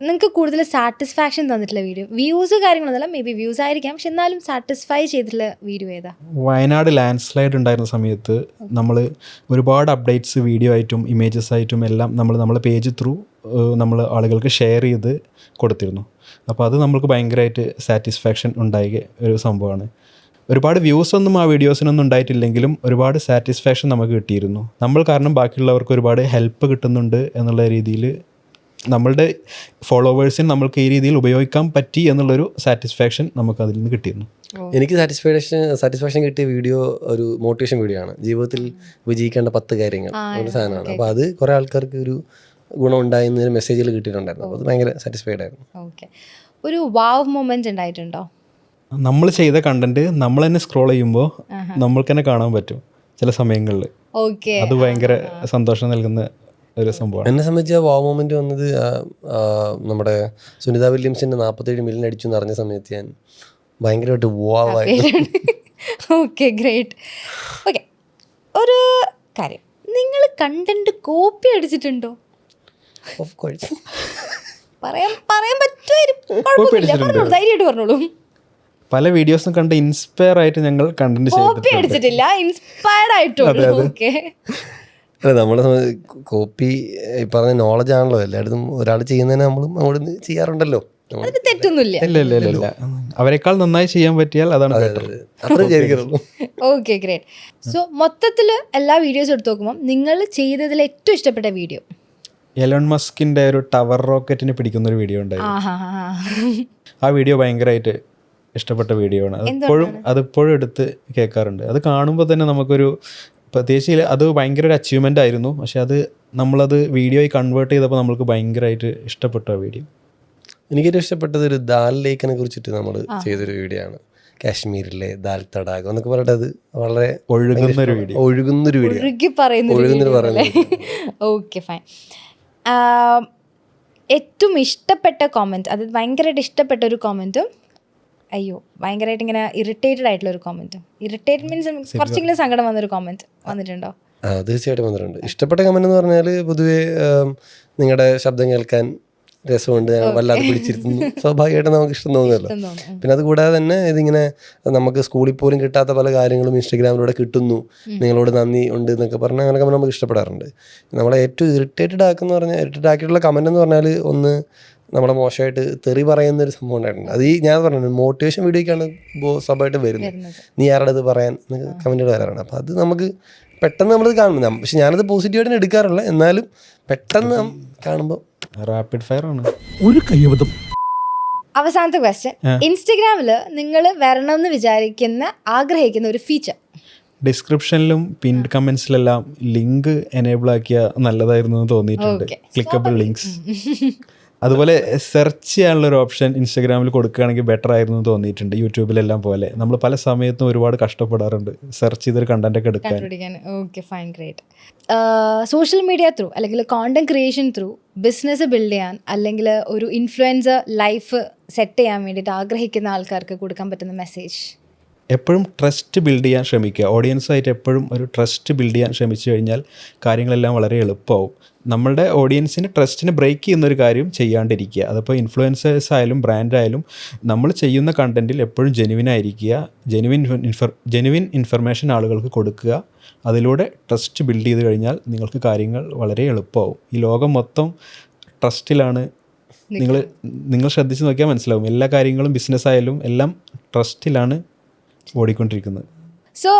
Speaker 1: നിങ്ങൾക്ക് കൂടുതൽ സാറ്റിസ്ഫാക്ഷൻ തന്നിട്ടുള്ള വീഡിയോ? വ്യൂസ് കാര്യങ്ങളൊന്നുമല്ല, മേ ബി വ്യൂസ് ആയിരിക്കാം, പക്ഷെ എന്നാലും സാറ്റിസ്ഫൈ ചെയ്തിട്ടുള്ള വീഡിയോ ഏതാ?
Speaker 3: വയനാട് ലാൻഡ് സ്ലൈഡ് ഉണ്ടായിരുന്ന സമയത്ത് നമ്മൾ ഒരുപാട് അപ്ഡേറ്റ്സ് വീഡിയോ ആയിട്ടും ഇമേജസ് ആയിട്ടും എല്ലാം നമ്മളെ പേജ് ത്രൂ നമ്മൾ ആളുകൾക്ക് ഷെയർ ചെയ്ത് കൊടുത്തിരുന്നു. അപ്പോൾ അത് നമ്മൾക്ക് ഭയങ്കരമായിട്ട് സാറ്റിസ്ഫാക്ഷൻ ഉണ്ടായ ഒരു സംഭവമാണ്. ഒരുപാട് വ്യൂസ് ഒന്നും ആ വീഡിയോസിനൊന്നും ഉണ്ടായിട്ടില്ലെങ്കിലും ഒരുപാട് സാറ്റിസ്ഫാക്ഷൻ നമുക്ക് കിട്ടിയിരുന്നു. നമ്മൾ കാരണം ബാക്കിയുള്ളവർക്ക് ഒരുപാട് ഹെൽപ്പ് കിട്ടുന്നുണ്ട് എന്നുള്ള രീതിയിൽ നമ്മളുടെ ഫോളോവേഴ്സിന് നമ്മൾക്ക് ഈ രീതിയിൽ ഉപയോഗിക്കാൻ പറ്റി എന്നുള്ളൊരു സാറ്റിസ്ഫാക്ഷൻ നമുക്ക് അതിൽ നിന്ന് കിട്ടിയിരുന്നു.
Speaker 2: എനിക്ക് സാറ്റിസ്ഫാക്ഷൻ കിട്ടിയ വീഡിയോ ഒരു മോട്ടിവേഷൻ വീഡിയോ ആണ്. ജീവിതത്തിൽ വിജയിക്കേണ്ട 10 കാര്യങ്ങൾ ഒരു സാധനമാണ്. അപ്പോൾ അത് കുറേ ആൾക്കാർക്ക് ഒരു ഗുണം ഉണ്ടായിരുന്ന മെസ്സേജുകൾ കിട്ടിയിട്ടുണ്ടായിരുന്നു. അപ്പോൾ അത് ഭയങ്കര സാറ്റിസ്ഫൈഡ് ആയിരുന്നു.
Speaker 1: ഓക്കെ, ഒരു വാവ് മൊമെന്റ് ഉണ്ടായിട്ടുണ്ടോ?
Speaker 3: നമ്മൾ ചെയ്ത കണ്ടന്റ് നമ്മൾ തന്നെ സ്ക്രോൾ ചെയ്യുമ്പോൾ നമ്മൾക്ക് തന്നെ കാണാൻ പറ്റും ചില സമയങ്ങളിൽ. അത് ഭയങ്കര സന്തോഷം നൽകുന്ന ഒരു സംഭവമാണ്.
Speaker 2: എന്നെ സംബന്ധിച്ച് വാവ് മൊമെന്റ് വന്നത് നമ്മുടെ സുനിത വില്യംസിന്റെ 47 മില്യൺ അടിച്ചു എന്ന് അറിഞ്ഞ സമയത്ത് ഞാൻ ഭയങ്കരമായിട്ട് വാവായിരുന്നു.
Speaker 1: Okay, great. ഓക്കെ, ഒരു കാര്യം, നിങ്ങൾ കണ്ടന്റ് കോപ്പി അടിച്ചിട്ടുണ്ടോ?
Speaker 2: Of course.
Speaker 1: പറയാൻ പറ്റുമായിരിക്കും, കുഴപ്പമില്ല, പറഞ്ഞോളൂ, ധൈര്യമായിട്ട് പറഞ്ഞോളൂ.
Speaker 3: പല വീഡിയോസും കണ്ട് ഇൻസ്പയർ ആയിട്ട് ഞങ്ങൾ കണ്ടന്റ്
Speaker 1: കോപ്പി അടിച്ചിട്ടില്ല, ഇൻസ്പയർഡ് ആയിട്ടുള്ളൂ. ഓക്കെ.
Speaker 2: അല്ല, നമ്മളെ കോപ്പി പറഞ്ഞ നോളജ് ആണല്ലോ, എല്ലായിടത്തും ഒരാൾ ചെയ്യുന്നതിന് നമ്മളും അവിടെ ചെയ്യാറുണ്ടല്ലോ.
Speaker 1: അതിന് തെറ്റൊന്നുമില്ല.
Speaker 3: ഇല്ല. അവരെക്കാൾ നന്നായി ചെയ്യാൻ പറ്റിയാൽ അതാണ് better.
Speaker 2: അത്ര വിചാരിക്കുന്നുള്ളൂ.
Speaker 1: Okay, great. സോ മൊത്തത്തിൽ എല്ലാ വീഡിയോസും എടുത്ത് നോക്കുമ്പോൾ നിങ്ങൾ ചെയ്തതിൽ ഏറ്റവും ഇഷ്ടപ്പെട്ട വീഡിയോ?
Speaker 3: എലോൺ മസ്കിന്റെ ഒരു ടവർ റോക്കറ്റിനെ പിടിക്കുന്ന ഒരു വീഡിയോ ഉണ്ടായിരുന്നു. ആ വീഡിയോ ഭയങ്കരമായിട്ട് ഇഷ്ടപ്പെട്ട വീഡിയോ ആണ്. അതിപ്പോഴും എടുത്ത് കേൾക്കാറുണ്ട്. അത് കാണുമ്പോൾ തന്നെ നമുക്കൊരു പ്രത്യേകിച്ച് അത് ഭയങ്കര ഒരു അച്ചീവ്മെൻ്റ് ആയിരുന്നു. പക്ഷെ അത് നമ്മളത് വീഡിയോയിൽ കൺവേർട്ട് ചെയ്തപ്പോൾ നമ്മൾക്ക് ഭയങ്കരമായിട്ട് ഇഷ്ടപ്പെട്ടു ആ വീഡിയോ.
Speaker 2: എനിക്കേറ്റവും ഇഷ്ടപ്പെട്ടത് ഒരു ദാൽ ലേക്കിനെ കുറിച്ചിട്ട് നമ്മൾ ചെയ്തൊരു വീഡിയോ ആണ്. കാശ്മീരിലെ ദാൽ തടാകം എന്നൊക്കെ പറഞ്ഞിട്ട് അത് വളരെ ഒഴുകുന്നൊരു വീഡിയോ.
Speaker 1: Okay, fine. ഏറ്റവും ഇഷ്ടപ്പെട്ട കോമെൻറ്റ്, അത് ഭയങ്കരമായിട്ട് ഇഷ്ടപ്പെട്ട ഒരു കോമെൻറ്റും ഭയങ്കരമായിട്ട് ഇങ്ങനെ ഇറിറ്റേറ്റഡ് ആയിട്ടുള്ള ഒരു കോമെൻറ്റും? ഇറിറ്റേറ്റഡ് മീൻസ് കുറച്ചെങ്കിലും സങ്കടം വന്നൊരു കോമെൻറ്റ് വന്നിട്ടുണ്ടോ?
Speaker 2: തീർച്ചയായിട്ടും വന്നിട്ടുണ്ട്. ഇഷ്ടപ്പെട്ട കമന്റ് എന്ന് പറഞ്ഞാൽ പൊതുവേ നിങ്ങളുടെ ശബ്ദം കേൾക്കാൻ രസമുണ്ട്, വല്ലാതെ പിടിച്ചിരുത്തുന്നു, സ്വാഭാവികമായിട്ട് നമുക്ക് ഇഷ്ടം തോന്നുമല്ലോ. പിന്നെ അത് കൂടാതെ തന്നെ ഇതിങ്ങനെ നമുക്ക് സ്കൂളിൽ പോലും കിട്ടാത്ത പല കാര്യങ്ങളും ഇൻസ്റ്റഗ്രാമിലൂടെ കിട്ടുന്നു, നിങ്ങളോട് നന്ദി ഉണ്ട് എന്നൊക്കെ പറഞ്ഞാൽ അങ്ങനെ കമന്റ് നമുക്ക് ഇഷ്ടപ്പെടാറുണ്ട്. നമ്മളെ ഏറ്റവും ഇറിറ്റേറ്റഡ് ആക്കിയിട്ടുള്ള കമന്റ് എന്ന് പറഞ്ഞാൽ ഒന്ന് നമ്മളെ മോശമായിട്ട് തെറി പറയുന്നൊരു സംഭവം ഉണ്ടായിട്ടുണ്ട്. അത് ഞാൻ പറഞ്ഞു മോട്ടിവേഷൻ വീഡിയോക്കാണ് സ്വാഭാവികമായിട്ട് വരുന്നത്. നീ ആരുടെ ഇത് പറയാൻ കമന്റുകൾ വരാറുണ്ട്. അപ്പം അത് നമുക്ക് പെട്ടെന്ന് നമ്മളത് കാണുന്നു. പക്ഷെ ഞാനത് പോസിറ്റീവായിട്ട് എടുക്കാറില്ല, എന്നാലും പെട്ടെന്ന് കാണുമ്പോൾ
Speaker 3: റാപ്പിഡ് ഫയർ ആണ്.
Speaker 2: ഒരു കയ്യബദ്ധം.
Speaker 1: അവസാനത്തെ ക്വസ്റ്റ്യൻ, ഇൻസ്റ്റഗ്രാമിൽ നിങ്ങൾ വരണമെന്ന് ആഗ്രഹിക്കുന്ന ഒരു ഫീച്ചർ?
Speaker 3: ഡിസ്ക്രിപ്ഷനിലും പിൻഡ് കമന്റ്സിലെല്ലാം ലിങ്ക് എനേബിൾ ആക്കിയാൽ നല്ലതായിരുന്നു എന്ന് തോന്നിയിട്ടുണ്ട്. Clickable links. അതുപോലെ സെർച്ച് ചെയ്യാനുള്ള ഒരു ഓപ്ഷൻ ഇൻസ്റ്റാഗ്രാമിൽ കൊടുക്കുകയാണെങ്കിൽ ബെറ്റർ ആയിരുന്നു എന്ന് തോന്നിയിട്ടുണ്ട്. യൂട്യൂബിലെല്ലാം പോലെ നമ്മൾ പല സമയത്തും ഒരുപാട് കഷ്ടപ്പെടാറുണ്ട് സെർച്ച് ചെയ്തൊരു കണ്ടന്റ് ഒക്കെ എടുക്കാൻ.
Speaker 1: Okay, fine, great. Social media through അല്ലെങ്കിൽ content creation through business build ചെയ്യാൻ അല്ലെങ്കിൽ ഒരു ഇൻഫ്ലുവൻസർ ലൈഫ് സെറ്റ് ചെയ്യാൻ വേണ്ടിയിട്ട് ആഗ്രഹിക്കുന്ന ആൾക്കാർക്ക് കൊടുക്കാൻ പറ്റുന്ന മെസ്സേജ്?
Speaker 3: എപ്പോഴും ട്രസ്റ്റ് ബിൽഡ് ചെയ്യാൻ ശ്രമിക്കുക. ഓഡിയൻസായിട്ട് എപ്പോഴും ഒരു ട്രസ്റ്റ് ബിൽഡ് ചെയ്യാൻ ശ്രമിച്ചു കഴിഞ്ഞാൽ കാര്യങ്ങളെല്ലാം വളരെ എളുപ്പമാവും. നമ്മളുടെ ഓഡിയൻസിന് ട്രസ്റ്റിനെ ബ്രേക്ക് ചെയ്യുന്നൊരു കാര്യം ചെയ്യാണ്ടിരിക്കുക. അതിപ്പോൾ ഇൻഫ്ലുവൻസേഴ്സ് ആയാലും ബ്രാൻഡായാലും നമ്മൾ ചെയ്യുന്ന കണ്ടൻറ്റിൽ എപ്പോഴും ജെനുവിനായിരിക്കുക. ജെനുവിൻ ഇൻഫർമേഷൻ ആളുകൾക്ക് കൊടുക്കുക. അതിലൂടെ ട്രസ്റ്റ് ബിൽഡ് ചെയ്ത് കഴിഞ്ഞാൽ നിങ്ങൾക്ക് കാര്യങ്ങൾ വളരെ എളുപ്പമാവും. ഈ ലോകം മൊത്തം ട്രസ്റ്റിലാണ്. നിങ്ങൾ ശ്രദ്ധിച്ച് നോക്കിയാൽ മനസ്സിലാവും. എല്ലാ കാര്യങ്ങളും ബിസിനസ് ആയാലും എല്ലാം ട്രസ്റ്റിലാണ് ഓടിക്കൊണ്ടിരിക്കുന്നത്.
Speaker 1: സോ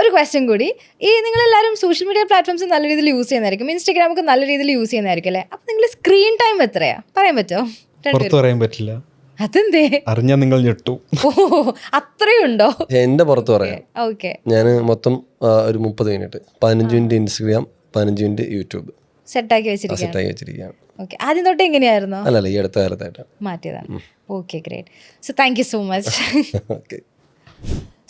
Speaker 1: ഒരു ക്വസ്റ്റ്യൻ കൂടി, ഈ നിങ്ങളെല്ലാവരും സോഷ്യൽ മീഡിയ പ്ലാറ്റ്ഫോംസ് നല്ല രീതിയിൽ യൂസ് ചെയ്യുന്നതായിരിക്കും, ഇൻസ്റ്റാഗ്രാമൊക്കെ നല്ല രീതിയിൽ യൂസ് ചെയ്യുന്നതായിരിക്കും അല്ലേ? അപ്പം നിങ്ങൾ സ്ക്രീൻ ടൈം എത്രയാ പറയാൻ പറ്റുമോ?
Speaker 3: പുറത്ത് പറയാൻ പറ്റില്ല.
Speaker 1: അതെന്തേ?
Speaker 3: അറിഞ്ഞാൽ നിങ്ങൾ ഞെട്ടു.
Speaker 1: ഓ, അത്രയുണ്ടോ?
Speaker 2: എന്റെ പുറത്ത് പറയാം.
Speaker 1: ഓക്കെ,
Speaker 2: ഞാൻ മൊത്തം ഒരു 30 minute, 15 minute Instagram, 15 minute YouTube
Speaker 1: സെറ്റാക്കി വെച്ചിരിക്കുകയാണ്. ഓക്കെ, ആദ്യം തൊട്ട് എങ്ങനെയായിരുന്നു?
Speaker 2: അല്ലല്ല, ഈ അടുത്ത കാലത്തായിട്ട്
Speaker 1: മാറ്റിയതാണ്. Okay, great. So thank you so much.
Speaker 2: Okay.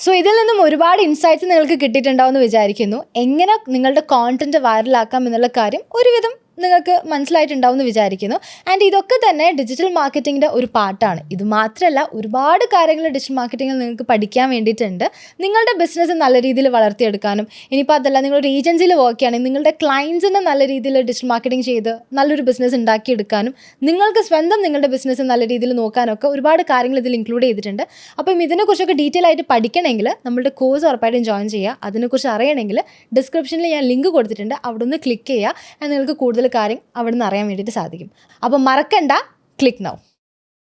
Speaker 1: So ഇതിൽ നിന്നും ഒരുപാട് ഇൻസൈറ്റ്സ് നിങ്ങൾക്ക് കിട്ടിയിട്ടുണ്ടാവുമെന്ന് വിചാരിക്കുന്നു. എങ്ങനെ നിങ്ങളുടെ കോണ്ടന്റ് വൈറലാക്കാം എന്നുള്ള കാര്യം ഒരുവിധം നിങ്ങൾക്ക് മനസ്സിലായിട്ടുണ്ടാവും എന്ന് വിചാരിക്കുന്നു. ആൻഡ് ഇതൊക്കെ തന്നെ ഡിജിറ്റൽ മാർക്കറ്റിങ്ങിൻ്റെ ഒരു പാർട്ടാണ്. ഇത് മാത്രമല്ല, ഒരുപാട് കാര്യങ്ങൾ ഡിജിറ്റൽ മാർക്കറ്റിങ്ങിൽ നിങ്ങൾക്ക് പഠിക്കാൻ വേണ്ടിയിട്ടുണ്ട്. നിങ്ങളുടെ ബിസിനസ് നല്ല രീതിയിൽ വളർത്തിയെടുക്കാനും, ഇനിയിപ്പോൾ അതല്ല നിങ്ങളൊരു ഏജൻസിയിൽ വർക്ക് ചെയ്യുകയാണെങ്കിൽ നിങ്ങളുടെ ക്ലയൻസിനെ നല്ല രീതിയിൽ ഡിജിറ്റൽ മാർക്കറ്റിംഗ് ചെയ്ത് നല്ലൊരു ബിസിനസ് ഉണ്ടാക്കിയെടുക്കാനും, നിങ്ങൾക്ക് സ്വന്തം നിങ്ങളുടെ ബിസിനസ് നല്ല രീതിയിൽ നോക്കാനൊക്കെ ഒരുപാട് കാര്യങ്ങൾ ഇതിൽ ഇൻക്ലൂഡ് ചെയ്തിട്ടുണ്ട്. അപ്പം ഇതിനെക്കുറിച്ചൊക്കെ ഡീറ്റെയിൽ ആയിട്ട് പഠിക്കണമെങ്കിൽ നമ്മുടെ കോഴ്സ് ഉറപ്പായിട്ടും ജോയിൻ ചെയ്യുക. അതിനെക്കുറിച്ച് അറിയണമെങ്കിൽ ഡിസ്ക്രിപ്ഷനിൽ ഞാൻ ലിങ്ക് കൊടുത്തിട്ടുണ്ട്, അവിടെ ഒന്ന് ക്ലിക്ക് ചെയ്യുക. നിങ്ങൾക്ക് കൂടുതൽ കാര്യം അവിടെ നിന്ന് അറിയാൻ വേണ്ടിയിട്ട് സാധിക്കും. അപ്പം മറക്കണ്ട, ക്ലിക്ക് നൗ.